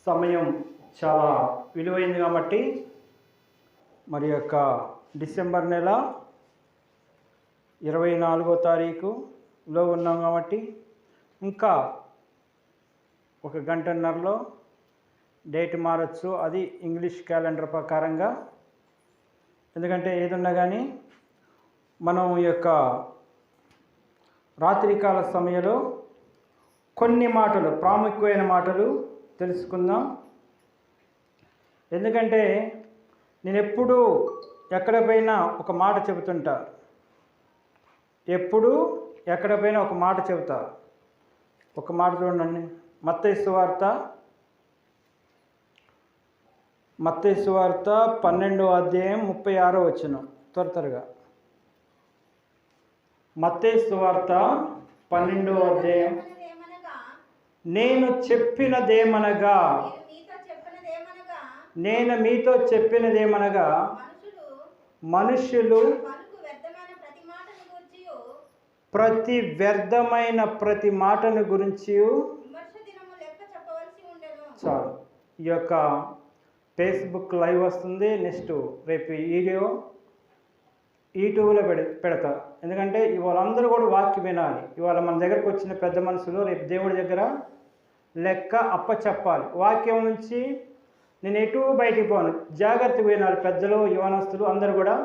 సమయం చాలా విలువైంది కాబట్టి మరి యొక్క డిసెంబర్ నెల 24వ తారీఖులో ఉన్నాం కాబట్టి ఇంకా ఒక గంటన్నరలో డేట్ మారచ్చు. అది ఇంగ్లీష్ క్యాలెండర్ ప్రకారంగా. ఎందుకంటే ఏదున్నా కానీ మనం ఈ యొక్క రాత్రికాల సమయంలో కొన్ని మాటలు, ప్రాముఖ్యమైన మాటలు తెలుసుకుందాం. ఎందుకంటే నేను ఎప్పుడూ ఎక్కడ పోయినా ఒక మాట చెబుతుంటా, ఎప్పుడు ఎక్కడ పోయినా ఒక మాట చెబుతా. ఒక మాట చూడండి, మత్తయి సువార్త 12వ అధ్యాయం 36వ వచనం. త్వరగా మత్తయి సువార్త 12వ అధ్యాయం. నేను చెప్పినదేమనగా, నేను మీతో చెప్పినదేమనగా, మనుషులు ప్రతి వ్యర్థమైన ప్రతి మాటను గురించి చాలు. ఈ యొక్క ఫేస్బుక్ లైవ్ వస్తుంది, నెక్స్ట్ రేపు వీడియో యూట్యూబ్లో పెడతా. ఎందుకంటే ఇవాళ అందరూ కూడా వాక్యం వినాలి. ఇవాళ మన దగ్గరకు వచ్చిన పెద్ద మనుషులు రేపు దేవుడి దగ్గర లెక్క చెప్పాలి. వాక్యం నుంచి నేను ఎటు బయటికి పోను, జాగ్రత్తగా వినాలి. పెద్దలు, యువనస్తులు అందరూ కూడా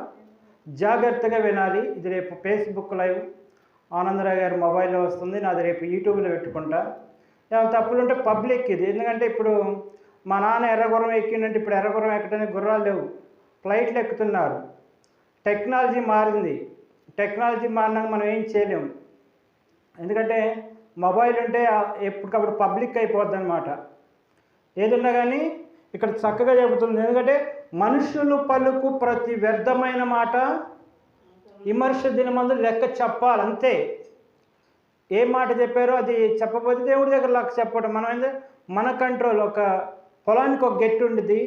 జాగ్రత్తగా వినాలి. ఇది రేపు ఫేస్బుక్ లైవ్ ఆనందరావు గారి మొబైల్లో వస్తుంది, నాది రేపు యూట్యూబ్లో పెట్టుకుంటా. ఏమైనా తప్పులుంటే పబ్లిక్ ఇది. ఎందుకంటే ఇప్పుడు మా నాన్న ఎర్రగుర్రం ఎక్కిందంటే ఇప్పుడు ఎర్రగుర్రం ఎక్కడానికి గుర్రాలు లేవు, ఫ్లైట్లు ఎక్కుతున్నారు. టెక్నాలజీ మారింది. టెక్నాలజీ మారినాక మనం ఏం చేయలేము. ఎందుకంటే మొబైల్ ఉంటే ఎప్పటికప్పుడు పబ్లిక్ అయిపోద్ది అనమాట. ఏదున్నా కానీ ఇక్కడ చక్కగా చెబుతుంది. ఎందుకంటే మనుషులు పలుకు ప్రతి వ్యర్థమైన మాట విమర్శ దినమందు లెక్క చెప్పాలి. అంతే. ఏ మాట చెప్పారో అది చెప్పకపోతే దేవుడి దగ్గర లెక్క చెప్పడం. మనం ఏంటంటే మన కంట్రోల్. ఒక పొలానికి ఒక గట్టి ఉండేది,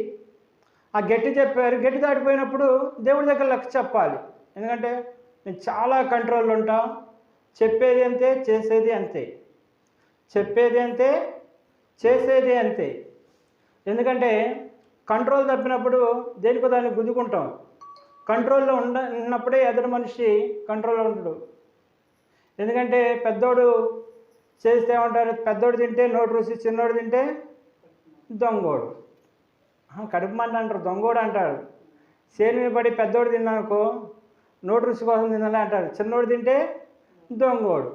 ఆ గట్టి చెప్పారు, గట్టి దాటిపోయినప్పుడు దేవుడి దగ్గర లెక్క చెప్పాలి. ఎందుకంటే నేను చాలా కంట్రోల్లో ఉంటా. చెప్పేది అంతే, చేసేది అంతే. చెప్పేది అంతే, చేసేది అంతే. ఎందుకంటే కంట్రోల్ తప్పినప్పుడు దేనికో దాన్ని గుద్దుకుంటాం. కంట్రోల్లో ఉన్నప్పుడే ఎదుటి మనిషి కంట్రోల్లో ఉంటాడు. ఎందుకంటే పెద్దోడు చేస్తే ఏమంటారు, పెద్దోడు తింటే నోటు రుచి, చిన్నోడు తింటే దొంగోడు. కడుపు మంట అంటారు, దొంగోడు అంటారు. చేను మీద పడి పెద్దోడు తిన్నానుకో నోటు రుచి కోసం తినాలి అంటారు, చిన్నోడు తింటే దొంగోడు.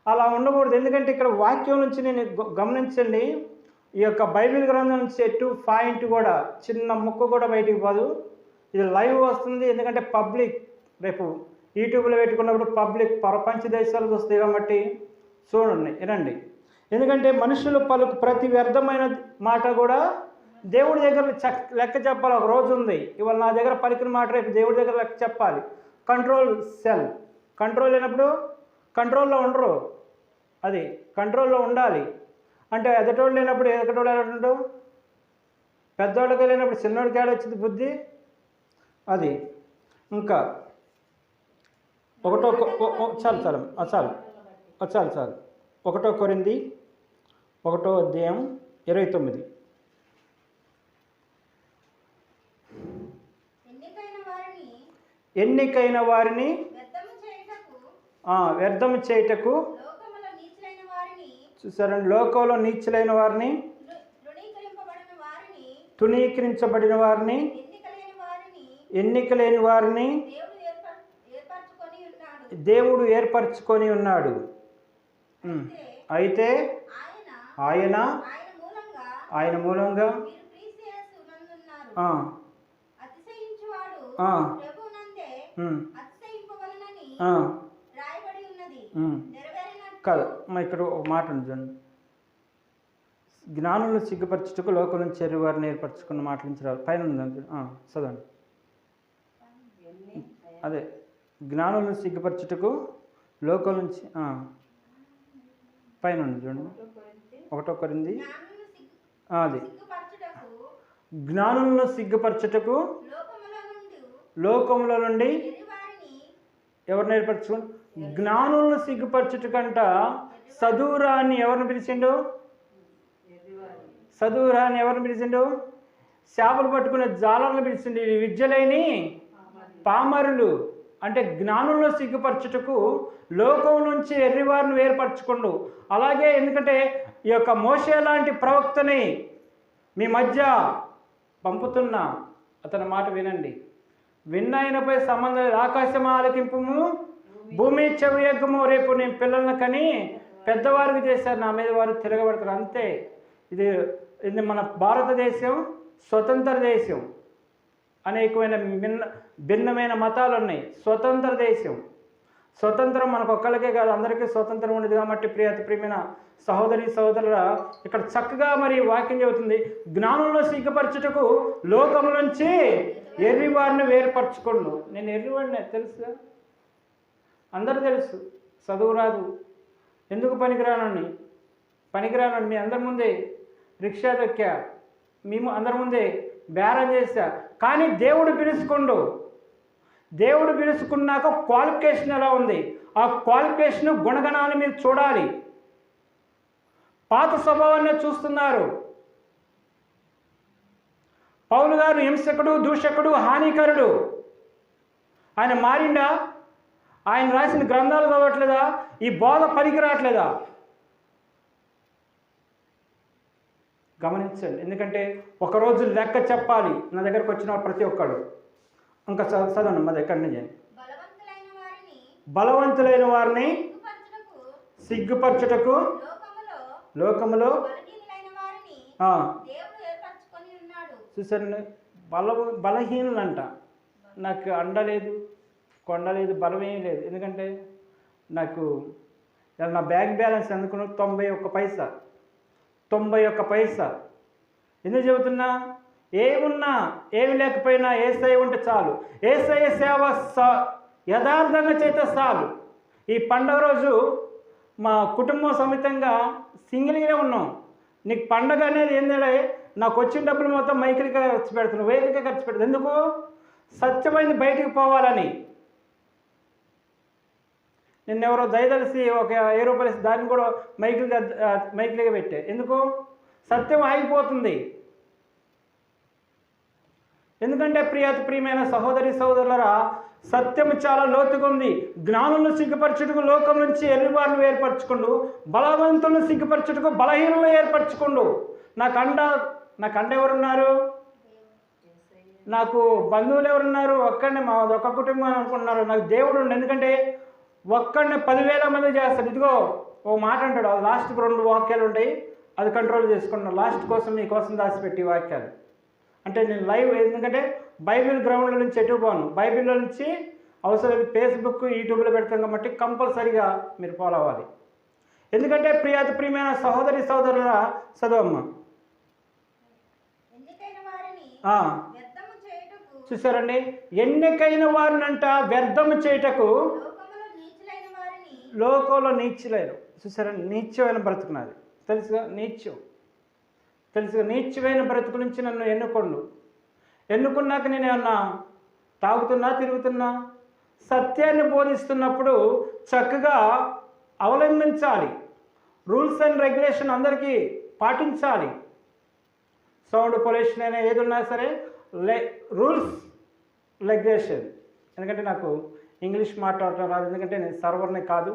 అలా ఉండకూడదు. ఎందుకంటే ఇక్కడ వాక్యం నుంచి నేను గమనించండి, ఈ యొక్క బైబిల్ గ్రంథం నుంచి ఎటు పాయింట్ కూడా చిన్న ముక్క కూడా బయటికి పోదు. ఇది లైవ్ వస్తుంది. ఎందుకంటే పబ్లిక్ రేపు యూట్యూబ్లో పెట్టుకున్నప్పుడు పబ్లిక్ ప్రపంచ దేశాలకు వస్తాయి కాబట్టి చూడండి, వినండి. ఎందుకంటే మనుషులు పలుకు ప్రతి వ్యర్థమైన మాట కూడా దేవుడి దగ్గర లెక్క చెప్పాలి. ఒక రోజు ఉంది, ఇవాళ నా దగ్గర పలికిన మాట రేపు దేవుడి దగ్గర లెక్క చెప్పాలి. Control cell. కంట్రోల్ లేనప్పుడు కంట్రోల్లో ఉండరు. అది కంట్రోల్లో ఉండాలి. అంటే ఎదటోళ్ళు లేనప్పుడు ఎదటోళ్ళు ఎలాంటాడు, పెద్దోళ్ళకి లేనప్పుడు చిన్నోడికి ఏడొచ్చింది బుద్ధి. అది ఇంకా చాలు 1 కొరింథీ 1వ అధ్యాయం 29. ఎన్నికైన వారిని వ్యర్థము చేయుటకు, చూసారండి, లోకంలో నీచులైన వారిని, తుణీకరించబడిన వారిని, ఎన్నికలేని వారిని దేవుడు ఏర్పరచుకొని ఉన్నాడు. అయితే ఆయన మూలంగా కాదు. ఇక్కడ ఒక మాట ఉంది చూడండి, జ్ఞానులను సిగ్గుపరచుటకు లోకం నుంచి చెరు వారిని ఏర్పరచుకున్న మాట నుంచి రాదు. పైన ఉంది చదవండి. అదే జ్ఞానులను సిగ్గుపరచుటకు లోకం నుంచి పైన ఉంది చూడండి. 1 కొరింథీ అది జ్ఞానులను సిగ్గుపరచుటకు లోకముల నుండి ఎవరిని చదువురాని ఎవరిని పిలిచిండు? చేపలు పట్టుకునే జాలర్లను పిలిచిండు. విద్యలేని పామరులు అంటే జ్ఞానుల్లో సిగ్గుపరచుటకు లోకం నుంచి ఎర్రివారిని వేరుపరచుకుండు. అలాగే ఎందుకంటే ఈ యొక్క మోషే లాంటి ప్రవక్తని మీ మధ్య పంపుతున్నా, అతని మాట వినండి. విన్నాయనపై సంబంధం లేదు. ఆకాశం ఆలకింపుము, భూమి చెవి ఎగ్గము. రేపు నేను పిల్లలను కని పెద్దవారికి చేశారు, నా మీద వారు తిరగబడతారు. అంతే. ఇది మన భారతదేశం స్వతంత్ర దేశం. అనేకమైన భిన్నమైన మతాలు ఉన్నాయి. స్వతంత్ర దేశం. స్వతంత్రం మనకు ఒక్కళ్ళకే కాదు, అందరికీ స్వతంత్రం ఉండేది. కాబట్టి ప్రియమైన సహోదరి సహోదరుల, ఇక్కడ చక్కగా మరి వాక్యం చెబుతుంది, జ్ఞానంలో సిగ్గుపరచుటకు లోకం నుంచి ఎర్రివారిని వేరుపరచుకోండు. నేను ఎర్రివాడినే తెలుసా? అందరూ తెలుసు. చదువు రాదు, ఎందుకు పనికిరానని మీ అందరి ముందే రిక్షా దొక్కా, మేము అందరి ముందే బేరం చేశా. కానీ దేవుడు పిలుచుకోండు. దేవుడు పిలుచుకున్నాక క్వాలిఫికేషన్ ఎలా ఉంది? ఆ క్వాలిఫికేషన్ గుణగణాన్ని మీరు చూడాలి. పాత స్వభావాన్ని చూస్తున్నారు. పౌలు గారు హింసకుడు, దూషకుడు, హానికరుడు. ఆయన మారిండా? ఆయన రాసిన గ్రంథాలు చదవట్లేదా? ఈ బోధ పనికి రావట్లేదా? గమనించండి. ఎందుకంటే ఒకరోజు లెక్క చెప్పాలి నా దగ్గరకు వచ్చిన ప్రతి ఒక్కడు. ఇంకా చదవండి మా దగ్గర నుంచి. బలవంతులైన వారిని సిగ్గుపరచుటకు లోకములో చూసారండి. బలహీనులంట. నాకు అండలేదు, కొండలేదు, బలమేం లేదు. ఎందుకంటే నాకు నా బ్యాంక్ బ్యాలెన్స్ ఎందుకు 91 పైసా. ఎందుకు చెబుతున్నా? ఏమున్నా ఏమి లేకపోయినా ఏసై ఉంటే చాలు. ఏసై సేవ యథార్థంగా చేస్తే చాలు. ఈ పండుగ రోజు మా కుటుంబం సమితంగా సింగిల్గానే ఉన్నాం. నీకు పండుగ అనేది ఏంటంటే నాకు వచ్చిన డబ్బులు మొత్తం మైకిలిగా ఖర్చు పెడుతున్నాను, వేదికగా ఖర్చు పెడుతుంది. ఎందుకు? సత్యమైంది బయటికి పోవాలని. నిన్నెవరో దయదలిసి ఒక 10 రూపాయలు దాన్ని కూడా మైకిలిగా పెట్టే. ఎందుకు? సత్యం ఆగిపోతుంది. ఎందుకంటే ప్రియమైన సహోదరి సహోదరులరా, సత్యం చాలా లోతుగా ఉంది. జ్ఞానులను సిగ్గుపరచుటకు లోకం నుంచి ఎర్రివారిని ఏర్పరచుకుండు, బలవంతులను సిగ్గుపరచుటకు బలహీనలను ఏర్పరచుకుండు. నాకు అండ ఎవరున్నారు? నాకు బంధువులు ఎవరున్నారు? ఒక్కడిని మా ఒక కుటుంబం అనుకుంటున్నారు. నాకు దేవుడు ఉండు. ఎందుకంటే ఒక్కడిని 10,000 మంది చేస్తాడు. ఇదిగో ఓ మాట అంటాడు, అది లాస్ట్కి 2 వాక్యాలు ఉంటాయి, అది కంట్రోల్ చేసుకుంటున్నాను. లాస్ట్ కోసం మీకోసం దాచిపెట్టి వాక్యాలు అంటే నేను లైవ్. ఎందుకంటే బైబిల్ గ్రౌండ్ల నుంచి ఎటు పోను, బైబిల్లో నుంచి అవసరం ఫేస్బుక్ యూట్యూబ్లో పెడతాం కాబట్టి కంపల్సరీగా మీరు ఫాలో అవ్వాలి. ఎందుకంటే ప్రియమైన సహోదరి సహోదరుల చదవమ్మ. చూసారండి, ఎన్నికైన వారినంట వ్యర్థము చేయుటకు లోకంలో నీచులైన. చూసారండి, నీచమైన బ్రతుకున్నది తెలుసుగా. నీచమైన బ్రతుకు నుంచి నన్ను ఎన్నుకున్నాక నేను ఏమన్నా తాగుతున్నా, తిరుగుతున్నా? సత్యాన్ని బోధిస్తున్నప్పుడు చక్కగా అవలంబించాలి. రూల్స్ అండ్ రెగ్యులేషన్ అందరికీ పాటించాలి. సౌండ్ పొల్యూషన్ అయినా ఏది ఉన్నా సరే రూల్స్ రెగ్యులేషన్. ఎందుకంటే నాకు ఇంగ్లీష్ మాట్లాడటం రాదు, ఎందుకంటే నేను సర్వర్నే కాదు.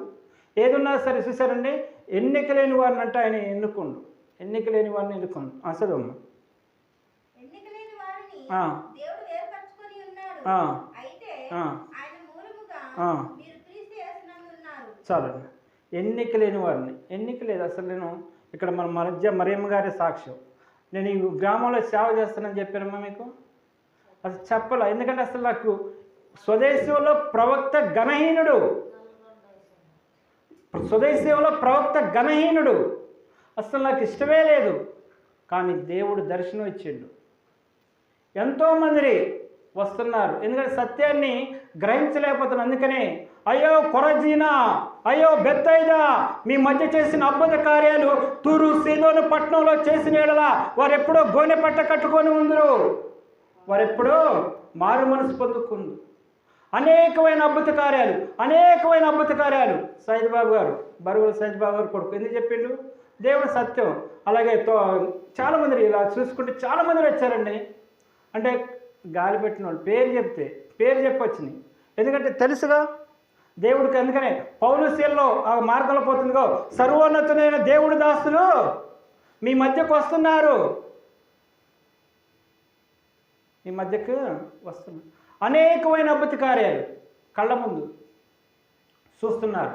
ఏదున్నా సరే చూసారండి, ఎన్నిక లేని వారిని అంటే ఆయన ఎన్నుకోండు. అసలు చాలండి. ఎన్నిక లేని వారిని. ఎన్నిక లేదు అసలు. నేను ఇక్కడ మన మధ్య మరియమ్మ గారి సాక్ష్యం. నేను ఈ గ్రామంలో సేవ చేస్తానని చెప్పానమ్మా మీకు. అసలు చెప్పాల. ఎందుకంటే అసలు నాకు స్వదేశంలో ప్రవక్త గణహీనుడు. అసలు నాకు ఇష్టమే లేదు. కానీ దేవుడు దర్శనం ఇచ్చిండు. ఎంతోమంది వస్తున్నారు, ఎందుకంటే సత్యాన్ని గ్రహించలేకపోతున్నారు. అందుకనే అయ్యో కొరజీనా, అయ్యో బెత్తైదా, మీ మధ్య చేసిన అద్భుత కార్యాలు తూరు సీదోను పట్టణంలో చేసిన ఎడలా వారెప్పుడో గోనె పట్ట కట్టుకొని ఉందరు, వారెప్పుడో మారు మనసు పొందుకుంది. అనేకమైన అద్భుత కార్యాలు. సైదబాబు గారు, బరుగుల సైదబాబు గారు కొడుకు ఎందుకు చెప్పిండు? దేవుడు సత్యం. అలాగే చాలామంది ఇలా చూసుకుంటే చాలామంది వచ్చారండి. అంటే గాలి పెట్టిన వాళ్ళు పేరు చెప్పొచ్చినాయి. ఎందుకంటే తెలుసుగా దేవుడికి. అందుకనే పౌలుసీల్లో ఆ మార్గంలో పోతుందిగో, సర్వోన్నతుడైన దేవుడి దాసులు మీ మధ్యకు వస్తున్నారు, మీ మధ్యకు వస్తున్నారు. అనేకమైన అద్భుత కార్యాలు కళ్ళ ముందు చూస్తున్నారు.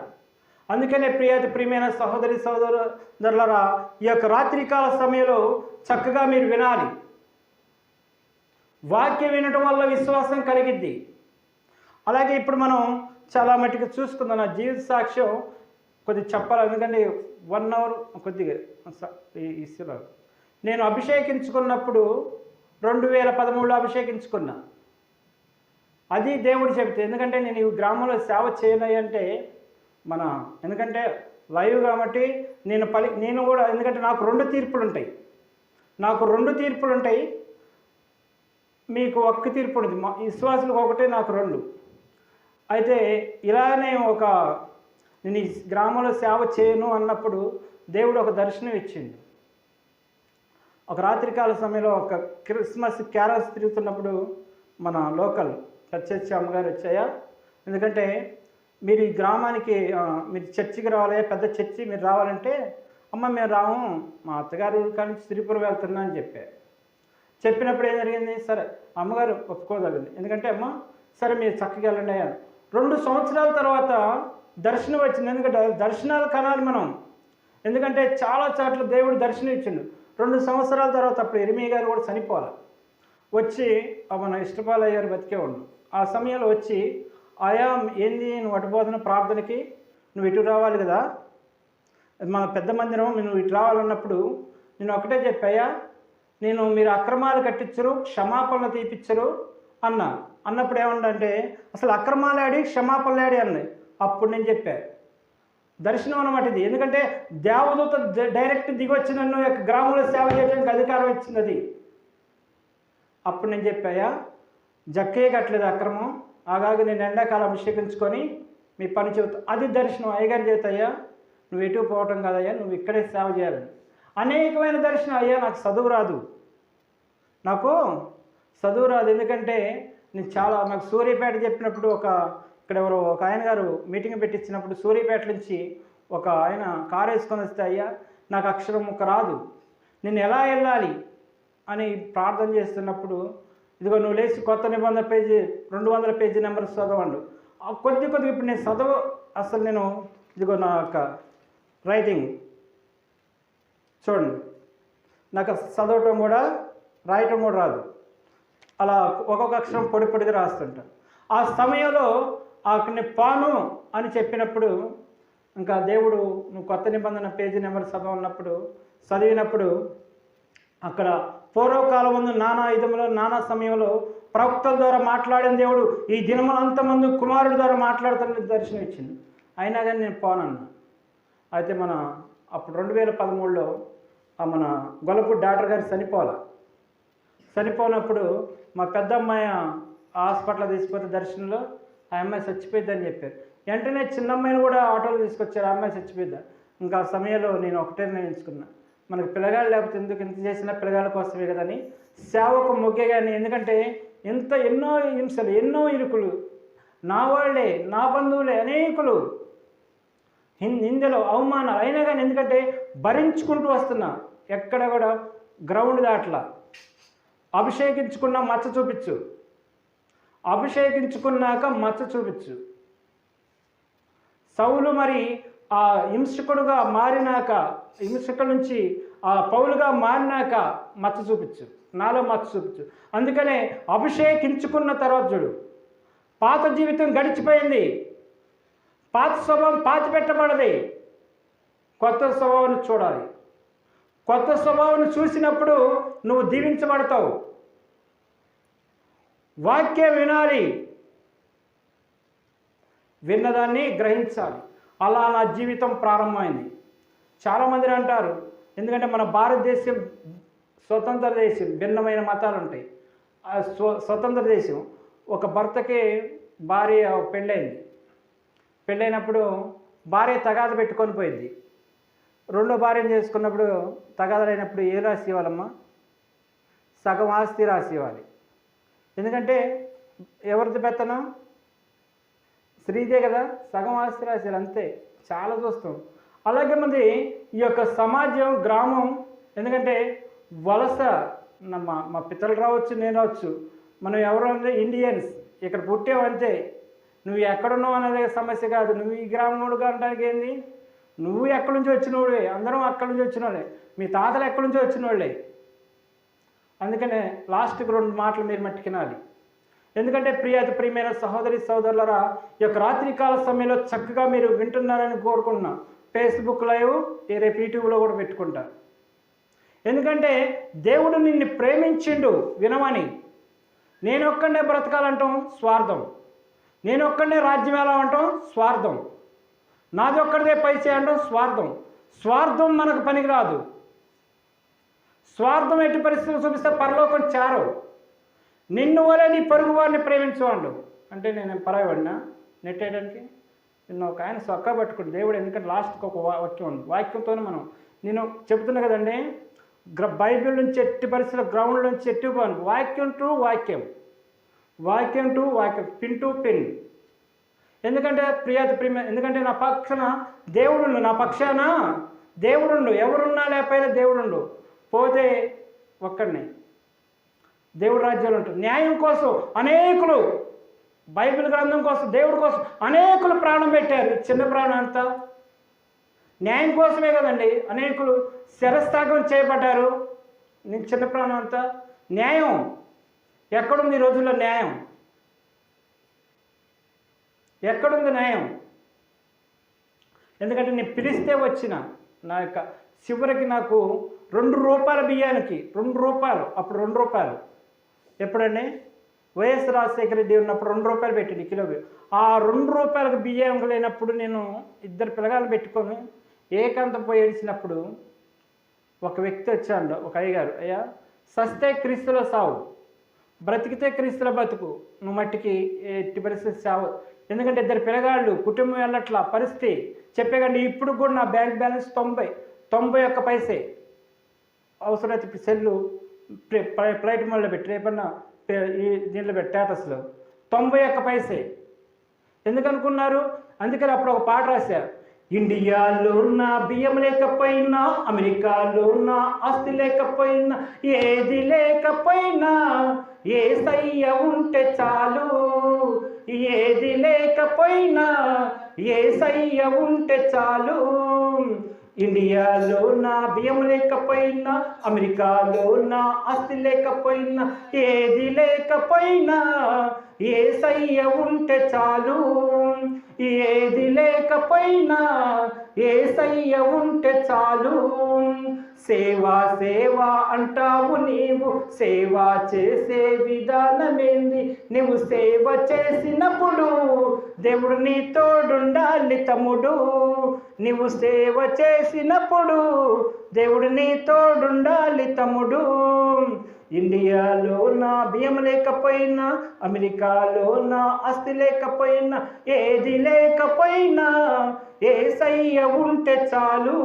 అందుకనే ప్రియమైన సహోదరి సహోదరులరా, ఈ యొక్క రాత్రికాల సమయంలో చక్కగా మీరు వినాలి. వాక్యం వినటం వల్ల విశ్వాసం కలిగిద్ది. అలాగే ఇప్పుడు మనం చాలా మట్టుకు చూసుకుందాం. నా జీవిత సాక్ష్యం కొద్దిగా చెప్పాలి, ఎందుకంటే 1 hour కొద్దిగా ఇస్తున్నా. నేను అభిషేకించుకున్నప్పుడు 2013లో అభిషేకించుకున్నా. అది దేవుడు చెబితే. ఎందుకంటే నేను ఈ గ్రామంలో సేవ చేయనయ్యి అంటే ఎందుకంటే లైవ్ కాబట్టి నేను కూడా, ఎందుకంటే నాకు 2 తీర్పులు ఉంటాయి. మీకు ఒక్క తీర్పు ఉంటుంది, విశ్వాసులకు ఒకటే, నాకు 2. అయితే ఇలానే నేను ఈ గ్రామంలో సేవ చేయను అన్నప్పుడు దేవుడు ఒక దర్శనం ఇచ్చింది. ఒక రాత్రికాల సమయంలో ఒక క్రిస్మస్ క్యారల్స్ తిరుగుతున్నప్పుడు మన లోకల్ చర్చి అమ్మగారు వచ్చాయా, ఎందుకంటే మీరు ఈ గ్రామానికి మీరు చర్చికి రావాలి, పెద్ద చర్చి మీరు రావాలంటే, అమ్మ మేము రాము, మా అత్తగారు ఊరి నుంచి శ్రీపురం వెళ్తున్నా అని చెప్పినప్పుడు ఏం జరిగింది, సరే అమ్మగారు ఒప్పుకోగలిగింది. ఎందుకంటే అమ్మ సరే మీరు చక్కగా వెళ్ళండి అయ్యా. 2 సంవత్సరాల తర్వాత దర్శనం వచ్చింది. ఎందుకంటే దర్శనాలు కనాలి మనం, ఎందుకంటే చాలా చోట్ల దేవుడు దర్శనం ఇచ్చిండు. 2 సంవత్సరాల తర్వాత అప్పుడు ఇర్మియా గారు కూడా చనిపోవాలి. వచ్చి మన ఇష్టపాలయ్య గారు బతికే ఉండు. ఆ సమయంలో వచ్చి, ఆయా ఏంది నువ్వు అటుబోధన ప్రార్థనకి నువ్వు ఇటు రావాలి కదా, మన పెద్ద మందిరం నువ్వు ఇటు రావాలన్నప్పుడు నేను ఒకటే చెప్పాయా, మీరు అక్రమాలు కట్టించరు, క్షమాపణలు తీపిచ్చరు అన్నప్పుడు ఏమంటే అసలు అక్రమాలు ఆడి క్షమాపణలు ఆడి అన్నాయి. అప్పుడు నేను చెప్పా దర్శనం అన్నమాట ఇది. ఎందుకంటే దేవదూత డైరెక్ట్ దిగొచ్చి నన్ను గ్రామంలో సేవ చేయడానికి అధికారం ఇచ్చింది అది. అప్పుడు నేను చెప్పాయా, జక్కే కట్టలేదు అక్రమం, ఆగాగి నేను ఎండాకాలం అభిషేకించుకొని మీ పని చెబుతా. అది దర్శనం. అయ్యగారు చెబుతాయ్యా నువ్వు ఎటు పోవటం కాదయ్యా, నువ్వు ఇక్కడే సేవ చేయాలని. అనేకమైన దర్శనం. అయ్యా నాకు చదువు రాదు, ఎందుకంటే నాకు సూర్యాపేట చెప్పినప్పుడు ఇక్కడ ఎవరో ఒక ఆయన గారు మీటింగ్ పెట్టించినప్పుడు సూర్యాపేట నుంచి ఒక ఆయన కారు వేసుకొని వస్తే, అయ్యా నాకు అక్షరం ముక్క రాదు, నేను ఎలా వెళ్ళాలి అని ప్రార్థన చేస్తున్నప్పుడు, ఇదిగో నువ్వు లేచి కొత్త నిబంధన పేజీ 200 పేజీ నెంబర్ చదవండు. కొద్దిగా ఇప్పుడు నేను అసలు నేను ఇదిగో నా యొక్క రైటింగ్ చూడండి, నాకు చదవటం కూడా రాయటం కూడా రాదు. అలా ఒక్కొక్క అక్షరం పొడిగా రాస్తుంటా. ఆ సమయంలో అక్కడిని పాను అని చెప్పినప్పుడు, ఇంకా దేవుడు నువ్వు కొత్త నిబంధన పేజీ నెంబర్ చదివినప్పుడు అక్కడ పూర్వకాలం ముందు నానా విధములో నానా సమయంలో ప్రవక్తల ద్వారా మాట్లాడిన దేవుడు ఈ దినములంతమంది కుమారుడి ద్వారా మాట్లాడుతున్న దర్శనం ఇచ్చింది. అయినా కానీ నేను పోనన్నా. అయితే అప్పుడు 2013లో మన గొల్లపూడి డాక్టర్ గారు చనిపోయినప్పుడు మా పెద్ద అమ్మాయి హాస్పిటల్ తీసుకుపోతే దర్శనంలో ఆ అమ్మాయి చచ్చిపోయిద్దని చెప్పారు. వెంటనే చిన్నమ్మాయిని కూడా ఆటోలో తీసుకొచ్చారు, ఆ అమ్మాయి చచ్చిపోయిద్దా. ఇంకా ఆ సమయంలో నేను ఒకటే నిర్ణయించుకున్నా, మనకు పిల్లగాళ్ళు లేకపోతే ఎందుకు ఇంత చేసినా పిల్లగాళ్ళ కోసమే కదని సేవకు మొగ్గే. కానీ ఎందుకంటే ఎన్నో హింసలు, ఎన్నో ఇరుకులు, నా వాళ్ళే నా బంధువులే అనేకులు నిందలు అవమానాలు అయినా కానీ, ఎందుకంటే భరించుకుంటూ వస్తున్నా. ఎక్కడ కూడా గ్రౌండ్ దాట్లా అభిషేకించుకున్న మచ్చ చూపించు, అభిషేకించుకున్నాక మచ్చ చూపించు. సౌలు మరి ఆ హింసకుడుగా మారినాక, హింసకుడి నుంచి ఆ పౌలుగా మారినాక మచ్చ చూపించు, నాలో మచ్చ చూపించు. అందుకనే అభిషేకించుకున్న తర్వాత చూడు, పాత జీవితం గడిచిపోయింది, పాత స్వభావం పాతిపెట్టబడది, కొత్త స్వభావాన్ని చూడాలి. కొత్త స్వభావాన్ని చూసినప్పుడు నువ్వు దీవించబడతావు. వాక్యం వినాలి, విన్నదాన్ని గ్రహించాలి. అలా నా జీవితం ప్రారంభమైంది. చాలామంది అంటారు, ఎందుకంటే మన భారతదేశం స్వతంత్ర దేశం, భిన్నమైన మతాలు ఉంటాయి. స్వతంత్ర దేశం. ఒక భర్తకి భార్య పెళ్ళైనప్పుడు భార్య తగాద పెట్టుకొని పోయింది. రెండో భార్యను చేసుకున్నప్పుడు తగాదలైనప్పుడు ఏ రాసి ఇవ్వాలమ్మా? సగం ఆస్తి రాసి ఇవ్వాలి. ఎందుకంటే ఎవరిది పెత్తనం? స్త్రీదే కదా, సగం ఆస్తి రాశారు అంతే. చాలా చూస్తాం. అలాగే మంది ఈ యొక్క సమాజం, గ్రామం, ఎందుకంటే వలస మా పిల్లలు రావచ్చు, నేను రావచ్చు, మనం ఎవరు అంటే ఇండియన్స్, ఇక్కడ పుట్టావంతే, నువ్వు ఎక్కడున్నావు అనేది సమస్య కాదు. నువ్వు ఈ గ్రామంలో అనడానికి ఏంది? నువ్వు ఎక్కడి నుంచి వచ్చిన వాళ్ళే, అందరం అక్కడి నుంచి వచ్చిన వాళ్ళే, మీ తాతలు ఎక్కడి నుంచి వచ్చిన వాళ్ళే. అందుకనే లాస్ట్కి 2 మాటలు మీరు మట్టుకినాలి. ఎందుకంటే ప్రియమైన సహోదరి సహోదరులరా, ఈ యొక్క రాత్రికాల సమయంలో చక్కగా మీరు వింటున్నారని కోరుకుంటున్నా. ఫేస్బుక్ లైవ్ రేపు యూట్యూబ్లో కూడా పెట్టుకుంటా. ఎందుకంటే దేవుడు నిన్ను ప్రేమించిండు వినమని. నేను ఒక్కడే బ్రతకాలంటాం స్వార్థం, నేను ఒక్కడే రాజ్యం ఎలా అంటాం స్వార్థం, నాది ఒక్కడిదే పై చేయంటాం స్వార్థం. స్వార్థం మనకు పనికిరాదు. స్వార్థం ఎట్టి పరిస్థితులు చూపిస్తే పరలోకం చారు. నిన్ను వలె నీ పొరుగు వారిని ప్రేమించేవాడు. అంటే నేను పరాయవాడినా నెట్టేయడానికి? నిన్న ఒక ఆయన సొక్కా పట్టుకుంటు దేవుడు. ఎందుకంటే లాస్ట్కి ఒక వాక్యం ఉంది, వాక్యంతోనే మనం నేను చెబుతున్నా కదండి. బైబిల్ నుంచి ఎట్టి పరిస్థితుల గ్రౌండ్ నుంచి ఎట్టిపోను. వాక్యం టు వాక్యం, వాక్యం టు వాక్యం, పిన్ టు పిన్. ఎందుకంటే ఎందుకంటే నా పక్షాన దేవుడుండు, నా పక్షాన దేవుడుండు. ఎవరున్నా లేకపోయినా దేవుడుండు. పోతే ఒక్కడిని దేవుడు రాజ్యాలు ఉంటుంది. న్యాయం కోసం అనేకులు, బైబిల్ గ్రంథం కోసం, దేవుడి కోసం అనేకులు ప్రాణం పెట్టారు. చిన్న ప్రాణం అంతా న్యాయం కోసమే కదండి. అనేకులు శిరస్థాపన చేయబడ్డారు. నేను చిన్న ప్రాణం అంతా న్యాయం ఎక్కడుంది? ఈ రోజుల్లో న్యాయం ఎక్కడుంది? న్యాయం. ఎందుకంటే నేను పిలిస్తే వచ్చిన నా యొక్క చివరికి నాకు 2 రూపాయల బియ్యానికి 2 రూపాయలు, అప్పుడు 2 రూపాయలు ఎప్పుడండి? వైఎస్ రాజశేఖర రెడ్డి ఉన్నప్పుడు 2 రూపాయలు పెట్టింది కిలో. ఆ 2 రూపాయలకు బియ్యం లేనప్పుడు నేను 2 పిల్లగాలు పెట్టుకొని ఏకాంతం పోయి ఏడిచినప్పుడు ఒక వ్యక్తి వచ్చాడు, ఒక అయ్యగారు. అయ్యా, సస్తే క్రీస్తుల సావు, బ్రతికితే క్రీస్తుల బతుకు, నువ్వు మట్టికి ఎట్టి పరిస్థితి సావు. ఎందుకంటే 2 పిల్లగాళ్ళు, కుటుంబం వెళ్ళట్లా పరిస్థితి చెప్పేకండి. ఇప్పుడు కూడా నా బ్యాంక్ బ్యాలెన్స్ 91 పైసే. అవసరమైతే సెల్లు ఫ్లైట్ మోడ్లో పెట్టి రేపన్నా ఈ దీంట్లో పెట్టి స్టేటస్లో 91 పైసే. ఎందుకనుకున్నారు? అందుకని అప్పుడు ఒక పాట రాశారు. ఇండియాలో నా బియ్యం లేకపోయినా, అమెరికాలో నా ఆస్తి లేకపోయినా, ఏది లేకపోయినా యేసయ్య ఉంటే చాలు, ఏది లేకపోయినా యేసయ్య ఉంటే చాలు. ఇండియాలో నా బియ్యం లేకపోయినా, అమెరికాలో నా ఆస్తి లేకపోయినా, ఏది లేకపోయినా యేసయ్య ఉంటే చాలు, ఏది లేకపోయినా యేసయ్య ఉంటే చాలు. సేవా సేవా అంటావు నీవు, సేవ చేసే విధానమేంది? నువ్వు సేవ చేసినప్పుడు దేవుడు నీ తోడుండాలి తమ్ముడు. నువ్వు సేవ చేసినప్పుడు దేవుడు నీ తోడుండాలి తమ్ముడు. ఇండియాలో నా బియ్యం లేకపోయినా, అమెరికాలో నా ఆస్తి లేకపోయినా, ఏది లేకపోయినా యేసయ్య ఉంటే చాలు.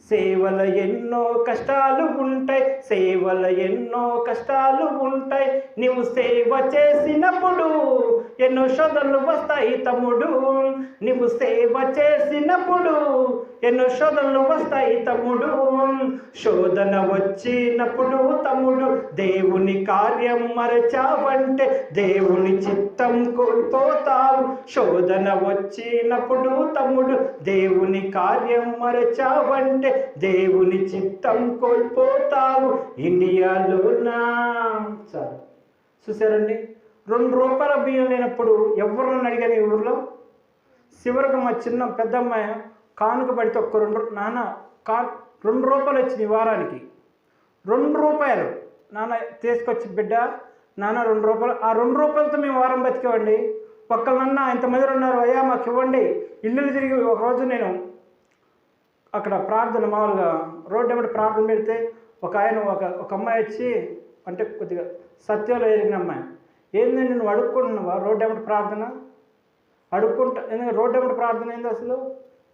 సేవల ఎన్నో కష్టాలు ఉంటాయి, సేవల ఎన్నో కష్టాలు ఉంటాయి. నువ్వు సేవ చేసినప్పుడు ఎన్నో శోధనలు వస్తాయి తమ్ముడు. నువ్వు సేవ చేసినప్పుడు ఎన్నో శోధనలు వస్తాయి తమ్ముడు. శోధన వచ్చినప్పుడు తమ్ముడు దేవుని కార్యం మరచావంటే దేవుని చిత్తం కోల్పోతావు. శోధన వచ్చినప్పుడు తమ్ముడు దేవుని కార్యం మరచావంటే దేవుని చిత్తం కోల్పోతావు. ఇండియాలో నా సార్ చూసారండి, 2 రూపాయల బియ్యం లేనప్పుడు ఎవరిని అడిగాను ఈ ఊళ్ళో. చివరికి మా చిన్న పెద్ద అమ్మాయి కానుక పడితే ఒక్క 2 రూపాయలు వచ్చింది వారానికి. 2 రూపాయలు నాన్న తీసుకొచ్చి, బిడ్డ నాన్న 2 రూపాయలు. ఆ 2 రూపాయలతో మేము వారం బతికేవండి. ఒక్కళ్ళన్నా ఇంతమంది ఉన్నారు, అయ్యా మాకు ఇవ్వండి. ఇల్లులు తిరిగి ఒకరోజు నేను అక్కడ ప్రార్థన మామూలుగా రోడ్డు ఎమ్మటి ప్రార్థన పెడితే ఒక ఆయన ఒక అమ్మాయి వచ్చి, అంటే కొద్దిగా సత్యంలో ఎరిగిన అమ్మాయి, ఏంటంటే నువ్వు అడుక్కుంటున్నావా రోడ్డు ఎమ్మటి ప్రార్థన? అడుక్కుంటా. ఎందుకంటే రోడ్డు ఎమ్మటి ప్రార్థన ఏంది అసలు?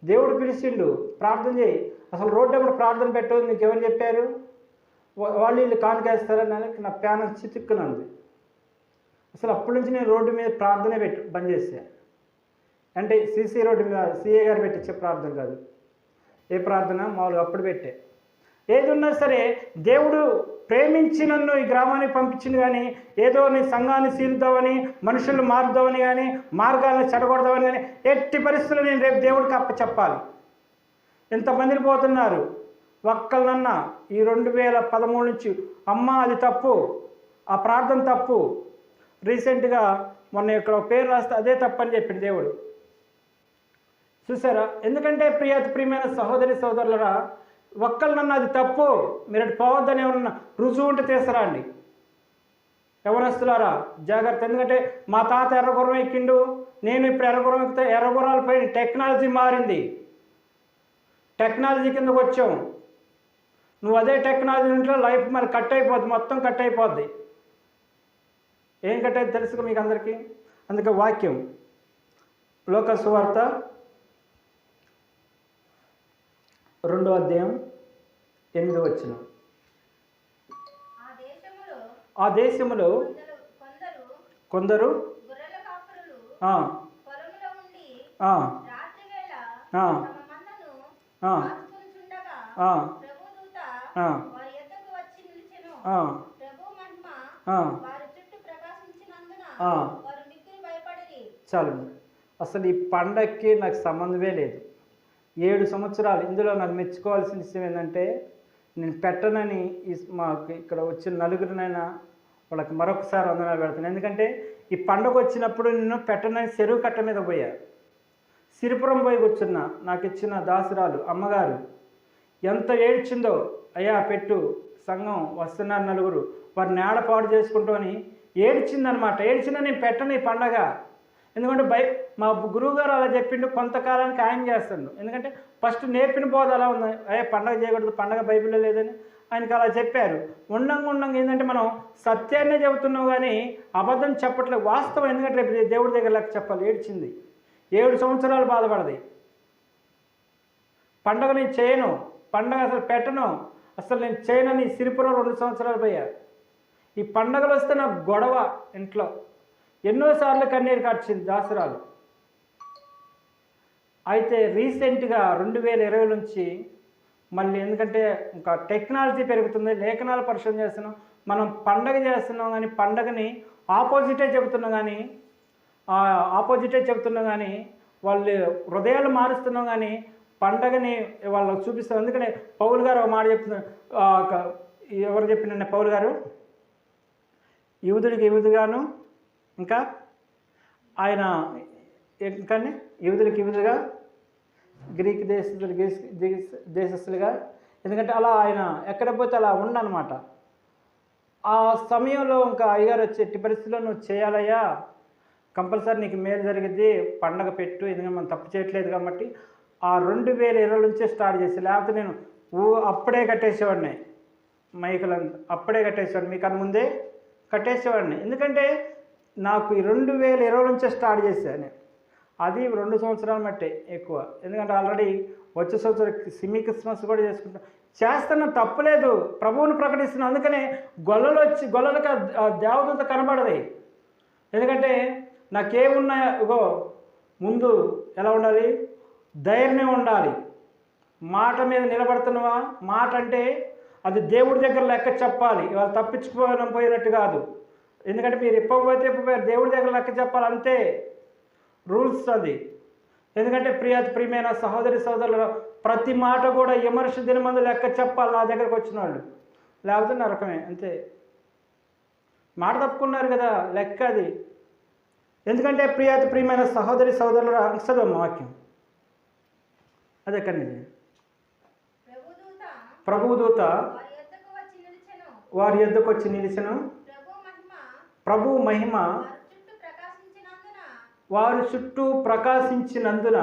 దేవుడు పిలిచిండు, ప్రార్థన చేయి. అసలు రోడ్డు ఎప్పుడు ప్రార్థన పెట్టదు నీకు ఎవరు చెప్పారు? వాళ్ళు వీళ్ళు కానుకేస్తారని నా ప్యాన్ చితుక్కునంది. అసలు అప్పటి నుంచి నేను రోడ్డు మీద ప్రార్థనే బంద్ చేశాను. అంటే సీసీ రోడ్డు మీద సిఏ గారు పెట్టించే ప్రార్థన కాదు. ఏ ప్రార్థన మామూలుగా అప్పుడు పెట్టే. ఏది ఉన్నా సరే దేవుడు ప్రేమించి నన్ను ఈ గ్రామానికి పంపించింది, కానీ ఏదో నీ సంఘాన్ని సీలుద్దామని, మనుషులు మారుద్దామని కానీ, మార్గాలను చెడగొడదామని కానీ ఎట్టి పరిస్థితుల్లో నేను రేపు దేవుడికి చెప్పాలి. ఎంతమందిని పోతున్నారు ఒక్కళ్ళన్నా ఈ 2013 నుంచి అమ్మ అది తప్పు, ఆ ప్రార్థన తప్పు. రీసెంట్గా మొన్న ఇక్కడ పేరు రాస్తే అదే తప్పని చెప్పింది దేవుడు. చూసారా? ఎందుకంటే ప్రియమైన సహోదరి సోదరులరా, ఒక్కళ్ళనన్నా అది తప్పు, మీరు అటు పోవద్దని ఎవరన్నా రుజువు ఉంటే తీస్తారా అండి? యవనస్తులారా జాగ్రత్త. ఎందుకంటే మా తాత ఎర్రగుర్రం ఎక్కిండు, నేను ఇప్పుడు ఎర్రగుర్రం ఎక్కితే ఎర్రగుర్రాల పైన టెక్నాలజీ మారింది, టెక్నాలజీ కిందకు వచ్చాం. నువ్వు అదే టెక్నాలజీ ఇంట్లో లైఫ్ మరి కట్ అయిపోద్ది, మొత్తం కట్ అయిపోద్ది. ఏం కట్ అయితే తెలుసు మీకు అందరికీ. అందుకే వాక్యం లోక సువార్త 2వ అధ్యాయం 8వ వచనం. ఆ దేశములో కొందరు చాలు. అసలు ఈ పండక్కి నాకు సంబంధమే లేదు. 7 సంవత్సరాలు. ఇందులో నాకు మెచ్చుకోవాల్సిన విషయం ఏంటంటే, నేను పెట్టనని మాకు ఇక్కడ వచ్చిన నలుగురినైనా వాళ్ళకి మరొకసారి వందనాలు పెడతాను. ఎందుకంటే ఈ పండుగ వచ్చినప్పుడు నేను పెట్టనని చెరువు కట్ట మీద పోయా, సిరిపురం పోయి కూర్చున్నా. నాకు ఇచ్చిన దాసురాలు అమ్మగారు ఎంత ఏడ్చిందో, అయ్యా పెట్టు, సంఘం వస్తున్నారు నలుగురు, వారిని ఏడపాడు చేసుకుంటూ అని ఏడ్చిందనమాట. ఏడ్చినా నేను పెట్టను ఈ పండగ. ఎందుకంటే మా గురువుగారు అలా చెప్పిండు, కొంతకాలానికి ఆయన చేస్తాడు. ఎందుకంటే ఫస్ట్ నేర్పిన బోధ అలా ఉంది, అయ్యే పండగ చేయకూడదు, పండగ బైబిల్లో లేదని ఆయనకి అలా చెప్పారు. ఉండంగా ఏంటంటే మనం సత్యాన్నే చెబుతున్నాం కానీ అబద్ధం చెప్పట్లేదు, వాస్తవం. ఎందుకంటే రేపు దేవుడి దగ్గర లెక్క చెప్పాలి. ఏడ్చింది, 7 సంవత్సరాలు బాధపడది. పండగ నేను చేయను, పండగ అసలు పెట్టను, అసలు నేను చేయనని సిరిపురం 2 సంవత్సరాలు పోయా. ఈ పండగలు వస్తే నాకు గొడవ ఇంట్లో, ఎన్నోసార్లు కన్నీరు కార్చింది దాసురాలు. అయితే రీసెంట్గా 2020 నుంచి మళ్ళీ, ఎందుకంటే ఇంకా టెక్నాలజీ పెరుగుతుంది, లేఖనాలు పరిశోధన చేస్తున్నాం, మనం పండగ చేస్తున్నాం కానీ పండగని ఆపోజిటే చెబుతున్నాం కానీ వాళ్ళు హృదయాలు మారుస్తున్నాం కానీ పండగని వాళ్ళకి చూపిస్తాం. అందుకనే పౌలు గారు ఒక మాట చెప్తున్నారు, ఎవరు చెప్పిన పౌలు గారు, యూదుడికి యూదుగాను, ఇంకా ఆయన కానీ యూదులకి యూదుగా, గ్రీక్ దేశస్తులుగా. ఎందుకంటే అలా ఆయన ఎక్కడ పోతే అలా ఉండనమాట. ఆ సమయంలో ఇంకా అయ్యగారు వచ్చి ఎట్టి పరిస్థితుల్లో నువ్వు చేయాలయ్యా, కంపల్సరీ నీకు మేలు జరిగిద్ది, పండగ పెట్టు, ఎందుకంటే మనం తప్పు చేయట్లేదు కాబట్టి. ఆ 2020 నుంచే స్టార్ట్ చేసి, లేకపోతే నేను అప్పుడే కట్టేసేవాడిని, మైకులంతా అప్పుడే కట్టేసేవాడిని, మీకు అని ముందే కట్టేసేవాడిని. ఎందుకంటే నాకు ఈ 2020 నుంచే స్టార్ట్ చేశాను. అది 2 సంవత్సరాలు మట్టే ఎక్కువ. ఎందుకంటే ఆల్రెడీ వచ్చే సంవత్సరం సిమి క్రిస్మస్ కూడా చేస్తున్న తప్పులేదు, ప్రభువుని ప్రకటిస్తున్నాను. అందుకనే గొల్లలకి దేవదూత కనబడది. ఎందుకంటే నాకేమున్నాయో ఇగో ముందు ఎలా ఉండాలి, ధైర్యం ఉండాలి. మాట మీద నిలబడుతున్నావా, మాట అంటే అది దేవుడి దగ్గర లెక్క చెప్పాలి. ఇవాళ పోయినట్టు కాదు. ఎందుకంటే మీరు ఇప్పకపోతే దేవుడి దగ్గర లెక్క చెప్పాలి, అంతే రూల్స్ అది. ఎందుకంటే ప్రియమైన సహోదరి సోదరులు, ప్రతి మాట కూడా విమర్శ దినమందు లెక్క చెప్పాలి నా దగ్గరకు వచ్చిన వాళ్ళు, లేకపోతే నరకమే, అంతే. మాట తప్పుకున్నారు కదా, లెక్క అది. ఎందుకంటే ప్రియమైన సహోదరి సోదరుల చదవమ్మ వాక్యం అదే కానీ, ప్రభుదూత వారి యొద్దకు వచ్చి నిలిచెను, ప్రభు మహిమ వారి చుట్టూ ప్రకాశించినందున